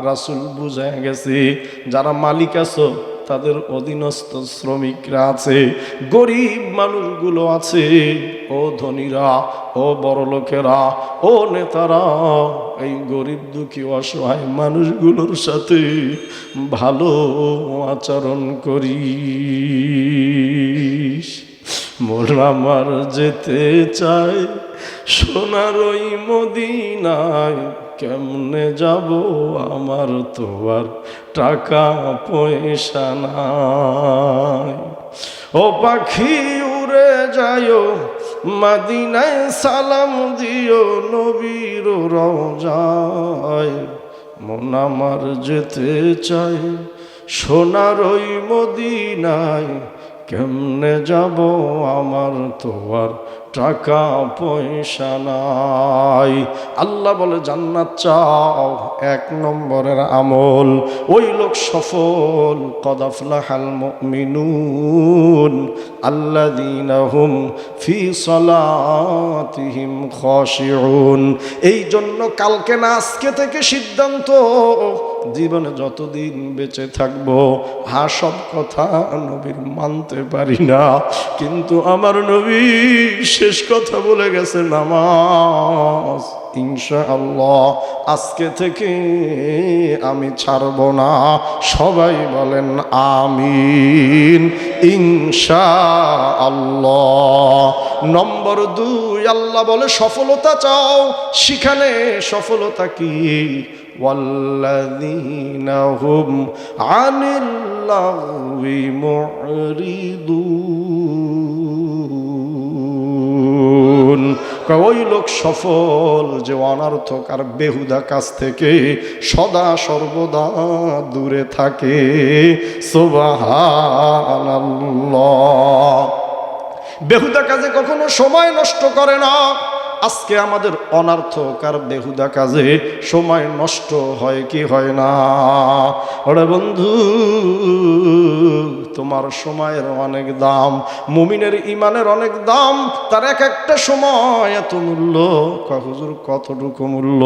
রাসূল বুঝায় গেছে যারা মালিক আছো তাদের অধীনস্থ শ্রমিকরা আছে, গরিব মানুষগুলো আছে, ও ধনীরা, ও বড় লোকেরা, ও নেতারা, এই গরিব দুঃখী অসহায় মানুষগুলোর সাথে ভালো আচরণ করিস। মন আমার যেতে চায় সোনার ওই মদিনায়, কেমনে যাব আমার তো আর টাকা পয়সা নাই। ও পাখি উড়ে যায়ও মদিনায়, সালাম দিও নবীর রওজায়। মন আমার যেতে চায় সোনার ওই মদিনায়, কেমনে যাব আমার তো আর টাকা পয়সা নাই। আল্লাহ বলে জান্নাত চাও, এক নম্বরের আমল, ওই লোক সফল। কদ আফলাহাল মুমিনুন আল্লাযীনা হুম ফি সালাতিহিম খাশিউন। এই জন্য কালকে না আজকে থেকে সিদ্ধান্ত, জীবনে যতদিন বেঁচে থাকবো, সব কথা নবীর মানতে পারি না, কিন্তু আমার নবী শেষ কথা বলে গেছে নামাজ। ইনশাআল্লাহ আজকে থেকে আমি ছাড়ব না। সবাই বলেন আমিন ইনশাআল্লাহ। নম্বর 2, আল্লাহ বলে সফলতা চাও, সেখানে সফলতা কি? ওয়াল্লাযীনা হুম আনিল লাগবি মুরিদুন। ওই লোক সফল যে অনর্থক আর বেহুদা কাজ থেকে সদা সর্বদা দূরে থাকে। সুবহানাল্লাহ। বেহুদা কাজে কখনো সময় নষ্ট করে না। আজকে আমাদের অনর্থক আর বেহুদা কাজে সময় নষ্ট হয় কি হয় না? ওরে বন্ধু, তোমার সময়ের অনেক দাম, মুমিনের ইমানের অনেক দাম। তার এক একটা সময় এত মূল্য। হুজুর কতটুকু মূল্য?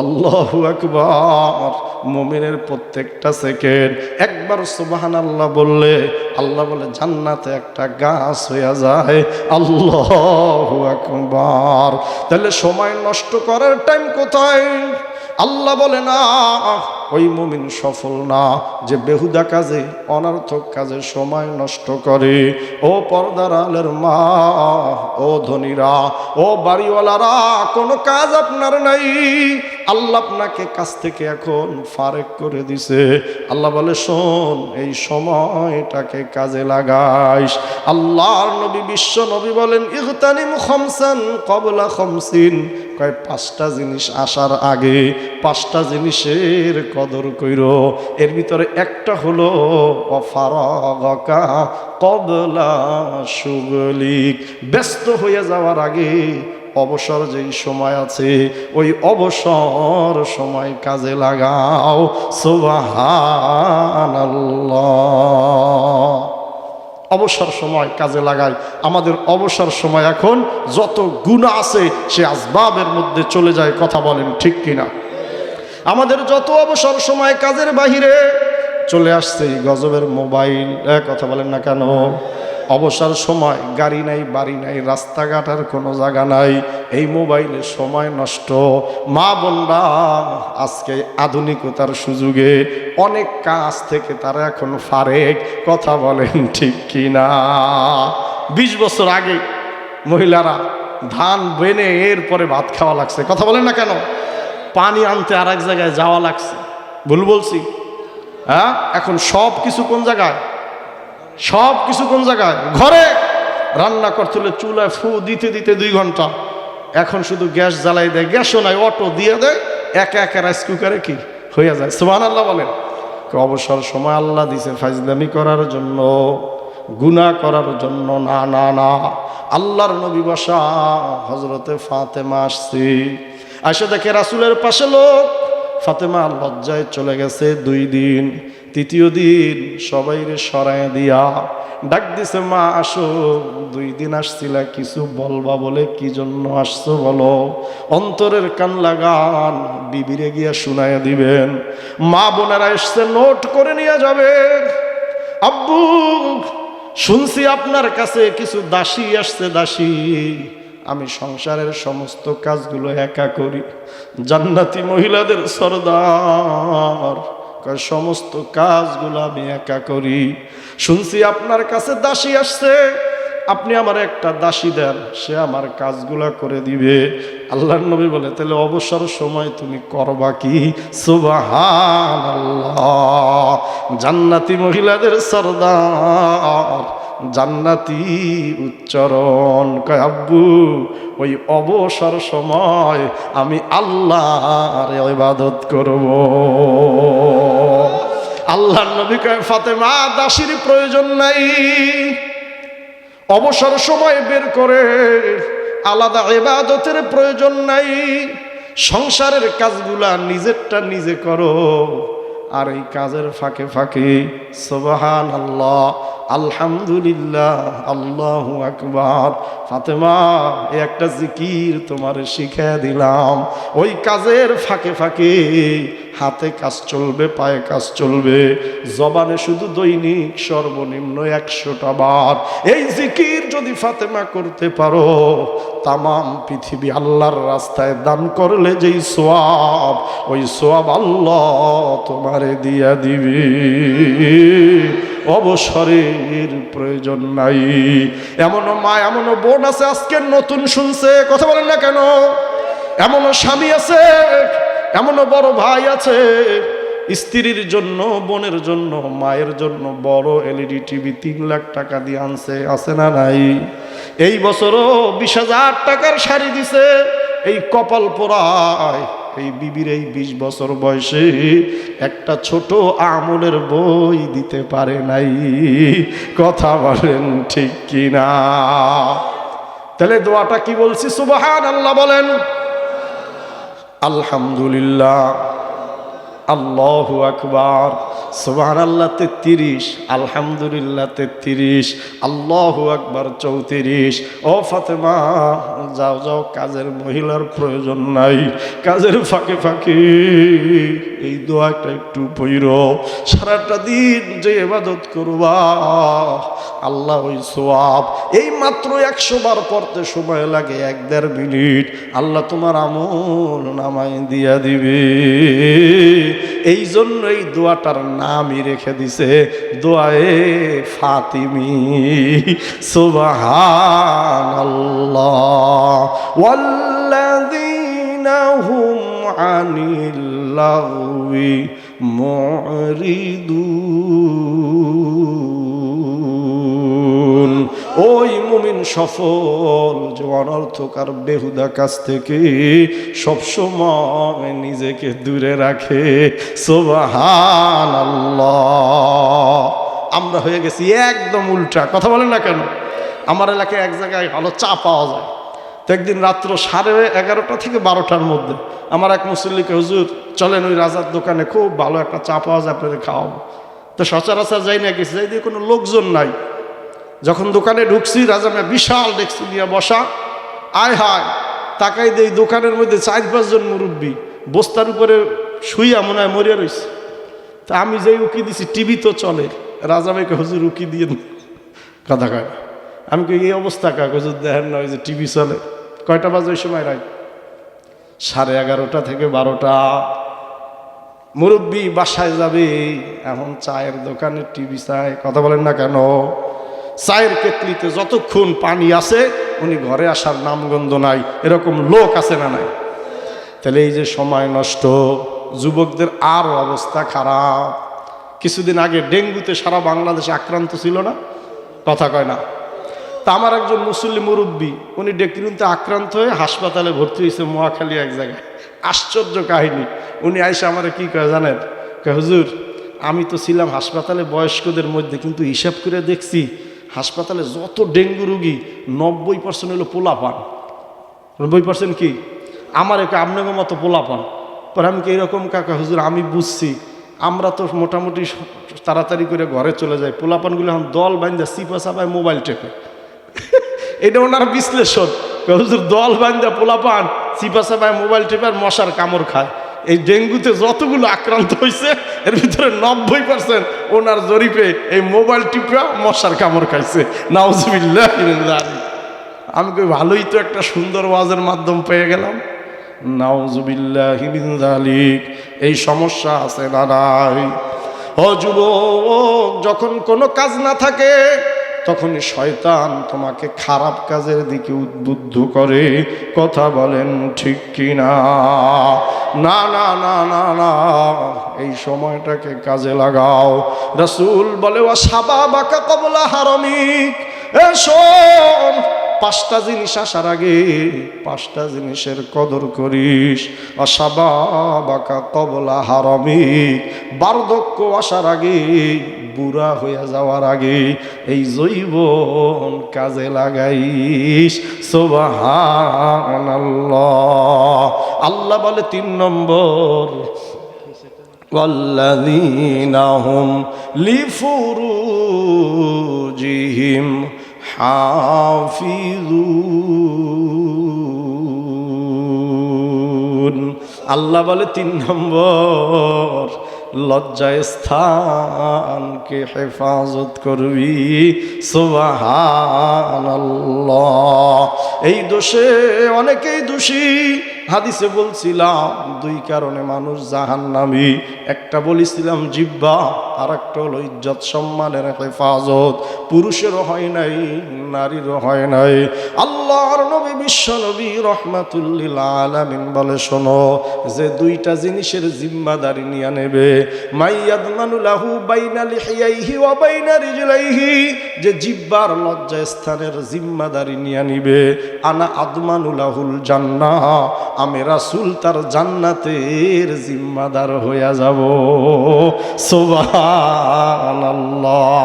আল্লাহু আকবার। মুমিনের প্রত্যেকটা সেকেন্ড একবার সুবহানাল্লাহ বললে আল্লাহ বলে জান্নাতে একটা গাছ হয়ে যায়। আল্লাহু আকবার। তাহলে সময় নষ্ট করার টাইম কোথায়? আল্লাহ বলে না, ওই মুমিন সফল না যে বেহুদা কাজে অনর্থক কাজে সময় নষ্ট করে। ও পর্দার আলের মা, ও ধনীরা, ও বাড়িওয়ালারা, কোনো কাজ আপনার নাই, আল্লাহ আপনাকে কাজ থেকে এখন ফারেক করে দিছে। আল্লাহ বলে শোন, এই সময়টাকে কাজে লাগাইস। আল্লাহর নবী বিশ্ব নবী বলেন ইগতানিম খামসান ক্বাবলা খামসিন। কয় 5টা জিনিস আসার আগে 5টা জিনিসের কদর কইরো। এর ভিতরে একটা হলো অফারাগাকা ক্বাবলা শুগলিক। ব্যস্ত হয়ে যাওয়ার আগে অবসর যেই সময় আছে ওই অবসর সময় কাজে লাগাও। সুবহানাল্লাহ। অবসর সময় কাজে লাগাই। আমাদের অবসর সময় এখন যত গুনাহ আছে সে আসবাবের মধ্যে চলে যায়। কথা বলেন ঠিক কিনা? আমাদের যত অবসর সময় কাজের বাহিরে চলে আসছে গজবের মোবাইল। কথা বলেন না কেন? অবসর সময় গাড়ি নাই, বাড়ি নাই, রাস্তাঘাট আর কোনো জায়গা নাই, এই মোবাইলে সময় নষ্ট। মা বোনরা আজকে আধুনিকতার সুযোগে অনেক কাজ থেকে তারা এখন ফারেক। কথা বলেন ঠিক কিনা? 20 বছর আগে মহিলারা ধান বেনে এরপরে ভাত খাওয়া লাগছে। কথা বলেন না কেন? পানি আনতে আর এক জায়গায় যাওয়া লাগছে। ভুল বলছি? হ্যাঁ, এখন সব কিছু কোন জায়গায়? সব কিছু কোন জায়গায়? ঘরে। রান্না করতে হলে চুলায় ফু দিতে দিতে 2 ঘন্টা। এখন শুধু গ্যাস জ্বালাই দেয়, গ্যাসও নাই, অটো দিয়ে দেয়, একা একা রাইস কুকারে কি হয়ে যায়। সুবহানাল্লাহ বলেন। অবসর সময় আল্লাহ দিছে ফাজলামি করার জন্য, গুনাহ করার জন্য না। না না, আল্লাহর নবী বসা, হযরতে ফাতেমা আসছে, আয়সা দেখে রাসূলের পাশে লোক। ফাতেমা লজ্জায় চলে গেছে 2 দিন। 3য় দিন সবাইরে সরায় দিয়া ডাক দিছে, মা আসো, 2 দিন আসছিলা, কিছু বলবা বলে, কি জন্য আসছো বলো। অন্তরের কান লাগান, বিবিরে গিয়া শুনাইয়া দিবেন। মা বোনেরা এসছে, নোট করে নিয়ে যাবে। আব্বু শুনছি আপনার কাছে কিছু দাসী আসছে, দাসী। আমি সংসারের সমস্ত কাজগুলো একা করি, জান্নাতি মহিলাদের সরদার কয় সমস্ত কাজগুলো আমি একা করি। শুনছি আপনার কাছে দাসী আসছে, আপনি আমার একটা দাসী দেন, সে আমার কাজগুলা করে দিবে। আল্লাহর নবী বলে, তাহলে অবসর সময় তুমি করবা কি? সুবহানাল্লাহ, জান্নাতি মহিলাদের সরদার, জান্নাতি উচ্চারণ। কয় আব্বু ওই অবসর সময় আমি আল্লাহর ইবাদত করব। আল্লাহর নবী কয়, ফাতেমা দাসীর প্রয়োজন নাই, অবসর সময় বের করে আলাদা ইবাদতের প্রয়োজন নাই, সংসারের কাজগুলা নিজেরটা নিজে করো, আর এই কাজের ফাঁকে ফাঁকে সুবহানাল্লাহ, আলহামদুলিল্লাহ, আল্লাহু আকবার। ফাতেমা এই একটা জিকির তোমারে শিখিয়ে দিলাম, ওই কাজের ফাঁকে ফাঁকে হাতে কাজ চলবে, পায়ে কাজ চলবে, জবানে শুধু দৈনিক সর্বনিম্ন 100টা বার এই জিকির যদি ফাতেমা করতে পারো, তামাম পৃথিবী আল্লাহর রাস্তায় দান করলে যেই সওয়াব, ওই সওয়াব আল্লাহ তোমারে দিয়া দিবে। অবসরের প্রয়োজন নাই। এমনও মা, এমনও বোন আছে আজকে নতুন শুনছে, কথা বলেন না কেন? এমনও স্বামী আছে, এমনও বড় ভাই আছে, স্ত্রীর জন্য, বোনের জন্য, মায়ের জন্য বড় এলইডি টিভি 3 লাখ টাকা দিয়ে আনছে, আছে না নাই? এই বছরও 20,000 টাকার শাড়ি দিছে। এই কপাল পোড়ায় এই বিবির এই 20 বছর বয়সে একটা ছোট আমলের বই দিতে পারে নাই। কথা বলেন ঠিক কিনা? তাহলে দোয়াটা কি বলছি? সুবহানাল্লাহ বলেন, আলহামদুলিল্লাহ, আল্লাহু আকবার। সুবহানাল্লাহ 33, আলহামদুলিল্লাহ 33, আল্লাহু আকবার 34। ও ফাতেমা যাও যাও, কাজের মহিলার প্রয়োজন নাই, কাজের ফাঁকে ফাঁকে এই দোয়াটা একটু পড়ো। সারাটা দিন যে ইবাদত করবা আল্লাহ ওই সওয়াব, এই মাত্র 100 বার পড়তে সময় লাগে 1-1.5 মিনিট, আল্লাহ তোমার আমল নামায় দিয়া দিবে। এই জন্য এই দোয়াটার নামই রেখে দিছে দোয়ায়ে ফাতিমি। সুবহানাল্লাহ, ওয়াল্লাযীনা হুম আনিল লাগবি মুরিদুন। ওই মুমিন সফল যে অনর্থক আর বেহুদা কাজ থেকে সবসময় নিজেকে দূরে রাখে। সুবহানাল্লাহ। আমরা হয়ে গেছি একদম উল্টা, কথা বলেন না কেন? আমার এলাকায় এক জায়গায় ভালো চা পাওয়া যায়, তো একদিন রাত্র 11:30 থেকে 12টার মধ্যে আমার এক মুসল্লিকে, হুজুর চলেন ওই রাজার দোকানে, খুব ভালো একটা চা পাওয়া যায়, আপনাদের খাওয়াবো। তো সচরাচর যাই না, গেছি, যাই দিয়ে কোনো লোকজন নাই। যখন দোকানে ঢুকছি, রাজা মেয়ে বিশাল ডেক্সি নিয়ে বসা, আয় হায় তাকাই দেই দোকানের মধ্যে 4-5 জন মুরব্বী বস্তার উপরে শুইয়া মনে হয় মরিয়া রয়েছে। তা আমি যেই উকি দিছি, টিভি তো চলে। রাজা মেয়েকে, হুজুর উকি দিয়ে কথা কয়। আমি কই এই অবস্থা কাক? হুজুর দেখেন না, ওই যে টিভি চলে। কয়টা বাজে ওই সময়? রাত 11:30 থেকে 12টা। মুরব্বী বাসায় যাবে, এখন চায়ের দোকানে টিভি চায়, কথা বলেন না কেন? চায়ের কেতলিতে যতক্ষণ পানি আছে উনি ঘরে আসার নামগন্ধ নাই, এরকম লোক আছে না নাই? তাহলে এই যে সময় নষ্ট, যুবকদের আরও অবস্থা খারাপ। কিছুদিন আগে ডেঙ্গুতে সারা বাংলাদেশে আক্রান্ত ছিল না? কথা কয় না? তা আমার একজন মুসল্লি মুরব্বী, উনি ডেঙ্গুতে আক্রান্ত হয়ে হাসপাতালে ভর্তি হয়েছে, মহাখালী এক জায়গায়। আশ্চর্য কাহিনী। উনি আইসা আমারে কি কয় জানেন? কয়, হুজুর আমি তো ছিলাম হাসপাতালে বয়স্কদের মধ্যে, কিন্তু হিসাব করে দেখছি হাসপাতালে যত ডেঙ্গু রুগী 90% হলো পোলাপান। 90% কি? আমার একে আপনাকে মতো পোলাপান। পরে আমি কি এরকম? কাকা হুজুর আমি বুঝছি, আমরা তো মোটামুটি তাড়াতাড়ি করে ঘরে চলে যাই, পোলাপানগুলো এখন দল বান্ধা চিপা চাপায় মোবাইল টেপে। এটা ওনার বিশ্লেষণ। হুজুর দল বান্ধা পোলাপান চিপা চাপায় মোবাইল টেপে আর মশার কামড় খায়, এই ডেঙ্গুতে যতগুলো আক্রান্ত হয়েছে এর ভিতরে 90% ওনার জরিপে এই মোবাইল টিপা মশার কামড় খাইছে। নাউজুবিল্লাহ। আমি কই ভালোই তো একটা সুন্দর ওয়াজের মাধ্যম পেয়ে গেলাম। নাউজুবিল্লাহি মিন যালিক। এই সমস্যা আছে না নাই? ও যুবক, যখন কোনো কাজ না থাকে তখনই শয়তান তোমাকে খারাপ কাজের দিকে উদ্বুদ্ধ করে। কথা বলেন ঠিক কি না? না না না না না, এই সময়টাকে কাজে লাগাও। রাসূল বলে ওয়া শাবাবাকা ক্বাবলা হারামিক। শোন, 5টা জিনিস আসার আগে 5টা জিনিসের কদর করিস। অশাবাবাকা ক্বাবলা হারামিক, বার্ধক্য আসার আগে, বুড়া হয়ে যাওয়ার আগে এই যৌবন কাজে লাগাইস। সুবহানাল্লাহ। আল্লাহ বলে 3 নম্বর, ওয়াল্লাযীনা হুম লিফুরুজিহিম হাফিজুন। আল্লাহ বলে 3 নম্বর, লজ্জায় স্থানকে হেফাজত করবি। সুবহানাল্লাহ। এই দোষে অনেকেই দোষী। হাদিসে বলছিলাম 2 কারণে মানুষ জাহান্নামী। একটা বলেছিলাম জিহ্বা, আর একটা হলো ইজ্জত সম্মানের হেফাজত। পুরুষেরও হয় নাই, নারীরও হয় নাই। আল্লাহর নবী বিশ্ব নবী রাহমাতুল লিল আলামিন বলে, শোনো, যে 2টা জিনিসের জিম্মাদারি নিয়ে নেবে, মাইয়াদমানু লাহু বাইনা লিহিয়াইহি ওয়া বাইনা রিজলাইহি, যে জিহ্বার লজ্জা স্থানের জিম্মাদারি নিয়ে নিবে, আনা আদমানু লাহুল জান্নাহ, আমি রাসূল তার জান্নাতের জিম্মাদার হয়ে যাব। সুবহানাল্লাহ।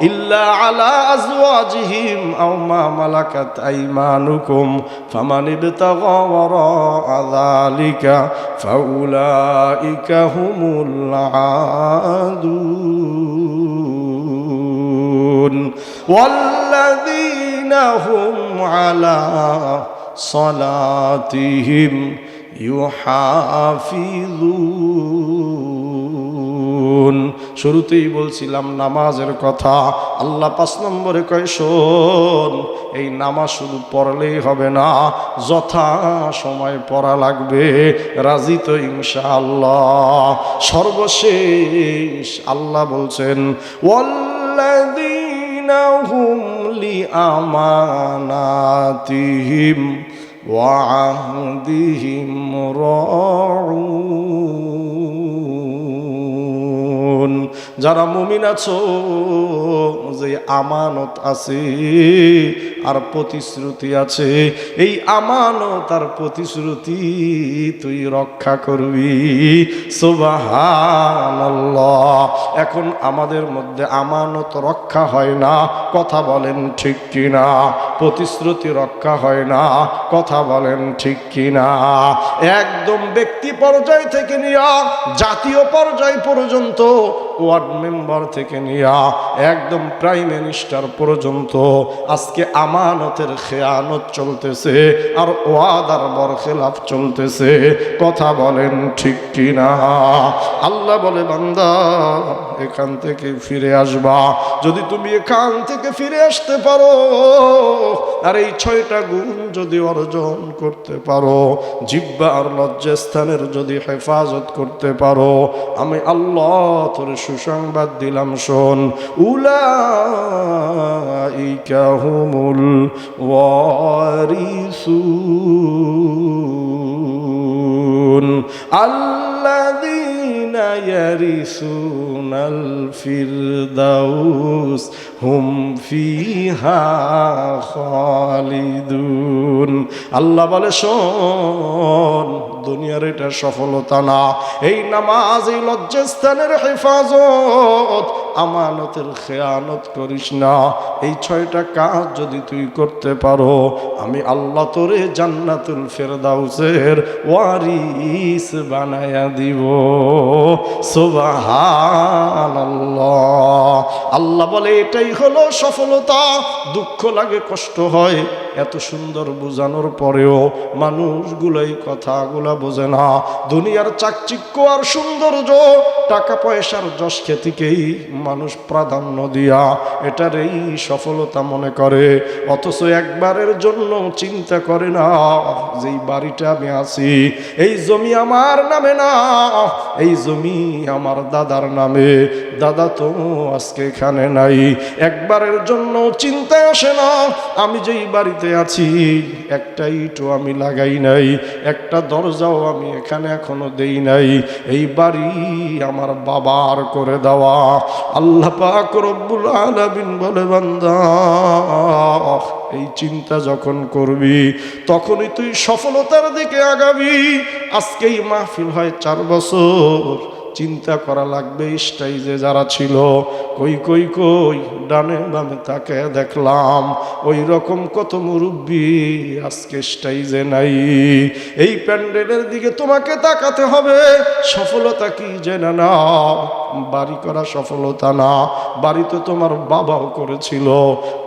ইল্লা আলা আজওয়াজিহিম আও মা মালাকাত আইমানুকুম ফামান ইবতাগা ওয়ারাআ যালিকা ফাউলাইকা হুমুল আদুন ওয়াল্লাযীনা হুম আলা সালাতিহিম ইউহাফিজুন। শুরুতেই বলছিলাম নামাজের কথা। আল্লাহ 5 নম্বরে কয়, শোন, এই নামাজ শুধু পড়লেই হবে না, যথা সময় পড়া লাগবে। রাজি তো ইনশাআল্লাহ? সর্বশেষ আল্লাহ বলছেন, ওয়াল্লাযীনা হুম লিআমানাতিহিম ওয়া আহদিহিম রাউন। যারা মুমিন আছো, যে আমানত আছে আর প্রতিশ্রুতি আছে, এই আমানত আর প্রতিশ্রুতি তুই রক্ষা করবি। সুবহানাল্লাহ। এখন আমাদের মধ্যে আমানত রক্ষা হয় না। কথা বলেন ঠিক কিনা? প্রতিশ্রুতি রক্ষা হয় না। কথা বলেন ঠিক কিনা? একদম ব্যক্তি পর্যায় থেকে নিয়ে জাতীয় পর্যায় পর্যন্ত, ওয়ার্ড মেম্বার থেকে নিয়ে একদম প্রাইম মিনিস্টার পর্যন্ত আজকে আমানতের খেয়ানত চলতেছে আর ওয়াদার বরখেলাফ চলতেছে। কথা বলেন ঠিক কিনা? আল্লাহ বলে, বান্দা, এখান থেকে ফিরে আসবা। যদি তুমি এখান থেকে ফিরে আসতে পারো আর এই 6টা গুণ যদি অর্জন করতে পারো, জিহ্বা আর লজ্জাস্থানের যদি হেফাজত করতে পারো, আমি আল্লাহ তোর সুসংবাদ দিলাম, শোন, উলাইকা হুমুল ওয়ারিসুন আল্লাযীনা ইয়ারিসুনাল ফিরদাউস হুম ফিহা খালিদুন। আল্লাহ বলে, শোন, দুনিয়ার এটা সফলতা না, এই নামাজ, এই লজ্জাস্থানের হেফাজত, আমানতের খেয়ানত করিস না। এই 6টা কাজ যদি তুই করতে পারো, আমি আল্লাহ তোরে জান্নাতুল ফেরদাউসের ওয়ারিস বানায়া দিব। সুবহানাল্লাহ। আল্লাহ বলে, এটাই হলো সফলতা। দুঃখ লাগে, কষ্ট হয়, এত সুন্দর বোঝানোর পরেও মানুষগুলো এই কথাগুলা বোঝে না। দুনিয়ার চাকচিক্য আর সৌন্দর্য, টাকা পয়সার যশ খ্যাতিকেই মানুষ প্রাধান্য দিয়া এটার এই সফলতা মনে করে, অথচ একবারের জন্য চিন্তা করে না যেই বাড়িটা আমি আছি এই জমি আমার নামে না, এই জমি আমার দাদার নামে। দাদা তো আজকে এখানে নাই। একবারের জন্য চিন্তায় আসে না আমি যেই বাড়িতে আছি একটা ইটও আমি লাগাই নাই, একটা দরজাও আমি এখানে এখনো দেই নাই, এই বাড়ি আমার বাবার করে দেওয়া। আল্লাহ পাক রব্বুল আলামিন বলে, বান্দা এই চিন্তা যখন করবি তখনই তুই সফলতার দিকে আগাবি। আজকেই মাহফিল হয় 4 বছর, চিন্তা করা লাগবে স্টেজে যারা ছিল কই কই কই, ডানে বামে তাকে দেখলাম ওই রকম কত মুরব্বী আজকে স্টেজে নাই। এই প্যান্ডেলের দিকে তোমাকে তাকাতে হবে। সফলতা কি জেনে নাও, বাড়ি করা সফলতা না, বাড়ি তো তোমার বাবাও করেছিল,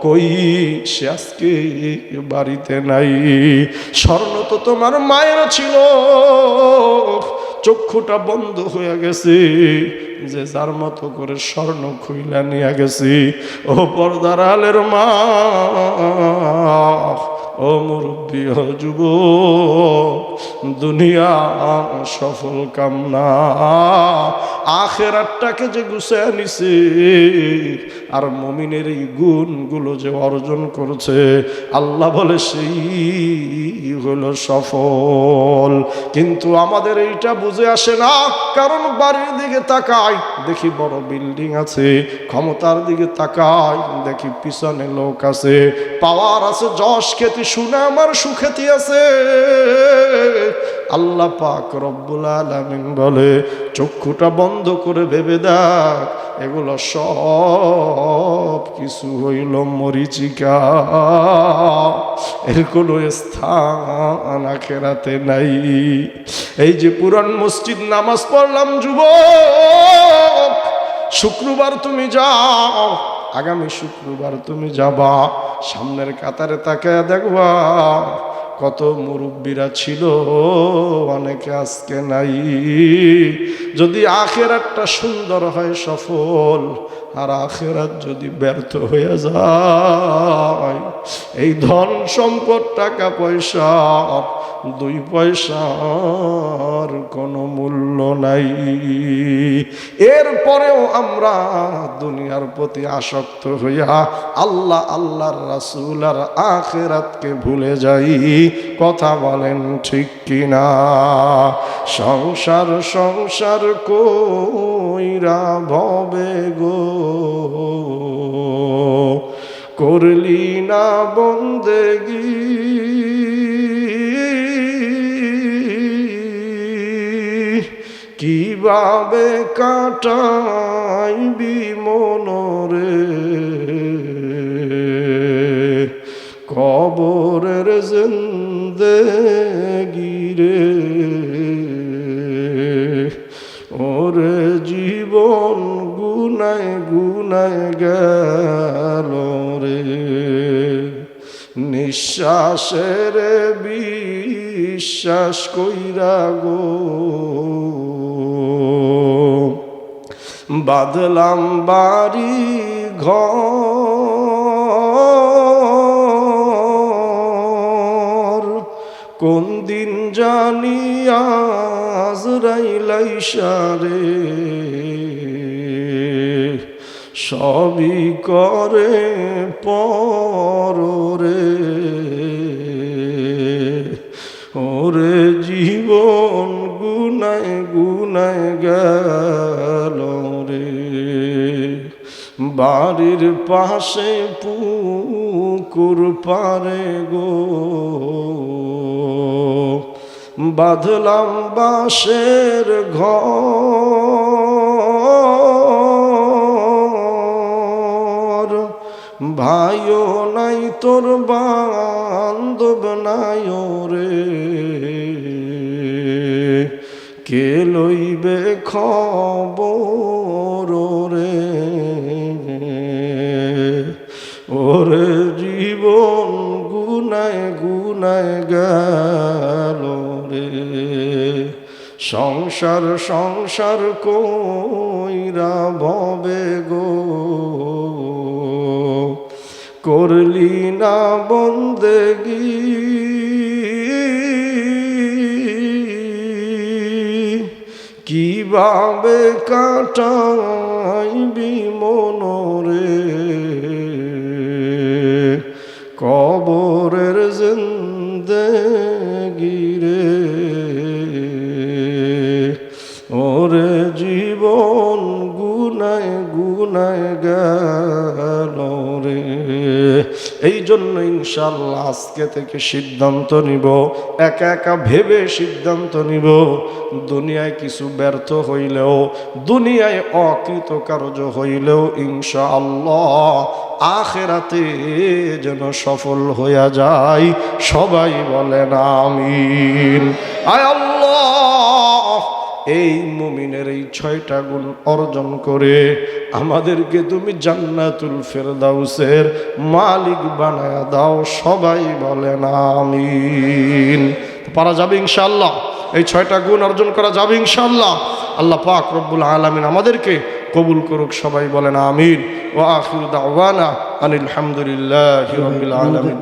কই সে আজকে বাড়িতে নাই। স্বর্ণ তো তোমার মায়ের ছিল, চক্ষুটা বন্ধ হয়ে গেছে, যে যার মতো করে স্বর্ণ খুইলা নিয়ে গেছি। ও পর্দার আলের মা, ও মুরব্বী, ও যুবক, দুনিয়া সফল কামনা, আখেরাতটাকে যে গুছায় নিছে আর মুমিনের এই গুণগুলো যে অর্জন করেছে, আল্লাহ বলে সেই হলো সফল। কিন্তু আমাদের এইটা বুঝে আসে না, কারণ বাড়ির দিকে তাকাই দেখি বড় বিল্ডিং আছে, ক্ষমতার দিকে তাকাই দেখি পিছনে লোক আছে, পাওয়ার আছে, যশ খ্যাতি, সুনাম আর সুখ্যাতি আছে। আল্লাহ পাক রব্বুল আলামিন বলে, চক্ষুটা বন্ধ করে ভেবে দেখ, এগুলো সব কিছু হইল মরিচিকা, এর কোনো স্থান আখিরাতে নাই। এই যে পুরান মসজিদ নামাজ পড়লাম, যুবক, শুক্রবার তুমি যাও, আগামী শুক্রবার তুমি যাবা, সামনের কাতারে তাকায় দেখবা কত মুরব্বীরা ছিল, অনেকে আজকে নাই। যদি আখিরাতটা সুন্দর হয় সফল, আর আখিরাত যদি ব্যর্থ হয়ে যায়, এই ধন সম্পদ টাকা পয়সা 2 পয়সার কোনো মূল্য নাই। এরপরেও আমরা দুনিয়ার প্রতি আসক্ত হইয়া আল্লাহ, আল্লাহর রাসূল আর আখিরাতকে ভুলে যাই। কথা বলেন ঠিক কিনা? সংসার সংসার কইরা ভবে গো, করলি না বন্দেগি, কিভাবে কাটাইবি মনরে, কবরের জিন্দেগি রে, ওরে জীবন গুনায় গুনায় গেল রে, নিঃশ্বাসের বিশ্বাস কইরা গো, বাঁধলাম বাড়ি ঘর, কোন দিন জানি আজরাইল আইসা রে, সবই করে পররে, ওরে জীবন গুনায় গুনায় গেল রে, বাড়ির পাশে পুকুর পারে গো, বাঁধলাম বাঁশের ঘর, ভাইও নাই তোর বান্ধব নাই রে, কে লইবে খবর রে, ওরে জীব জীবন গুনায় গুনায় গেল রে, সংসার সংসার কইরা ভবে গো, করলি না বন্দেগি, কিভাবে কাটাইবি মনরে, কবরের জিন্দেগি রে, ওরে জীবন গুনায় গুনায় গেল রে। এই জন্য ইনশাআল্লাহ আজকে থেকে সিদ্ধান্ত নিব, একা একা ভেবে সিদ্ধান্ত নিব, দুনিয়ায় কিছু ব্যর্থ হইলেও, দুনিয়ায় অকৃতকার্য হইলেও ইনশাআল্লাহ আখিরাতে যেন সফল হইয়া যায়। সবাই বলেন আমিন। আয় আল্লাহ, এই মুমিনের এই 6টা গুণ অর্জন করে আমাদেরকে তুমি জান্নাতুল ফেরদাউসের মালিক বানায়া দাও। সবাই বলেন আমিন। পারা যাবে ইনশাআল্লাহ, এই 6টা গুণ অর্জন করা যাবে ইনশাআল্লাহ। আল্লাহ পাক রব্বুল আলামিন আমাদেরকে কবুল করুক। সবাই বলেন আমিন। ওয়া আখিরু দাওয়ানা আনিল হামদুলিল্লাহি রাব্বিল আলামিন।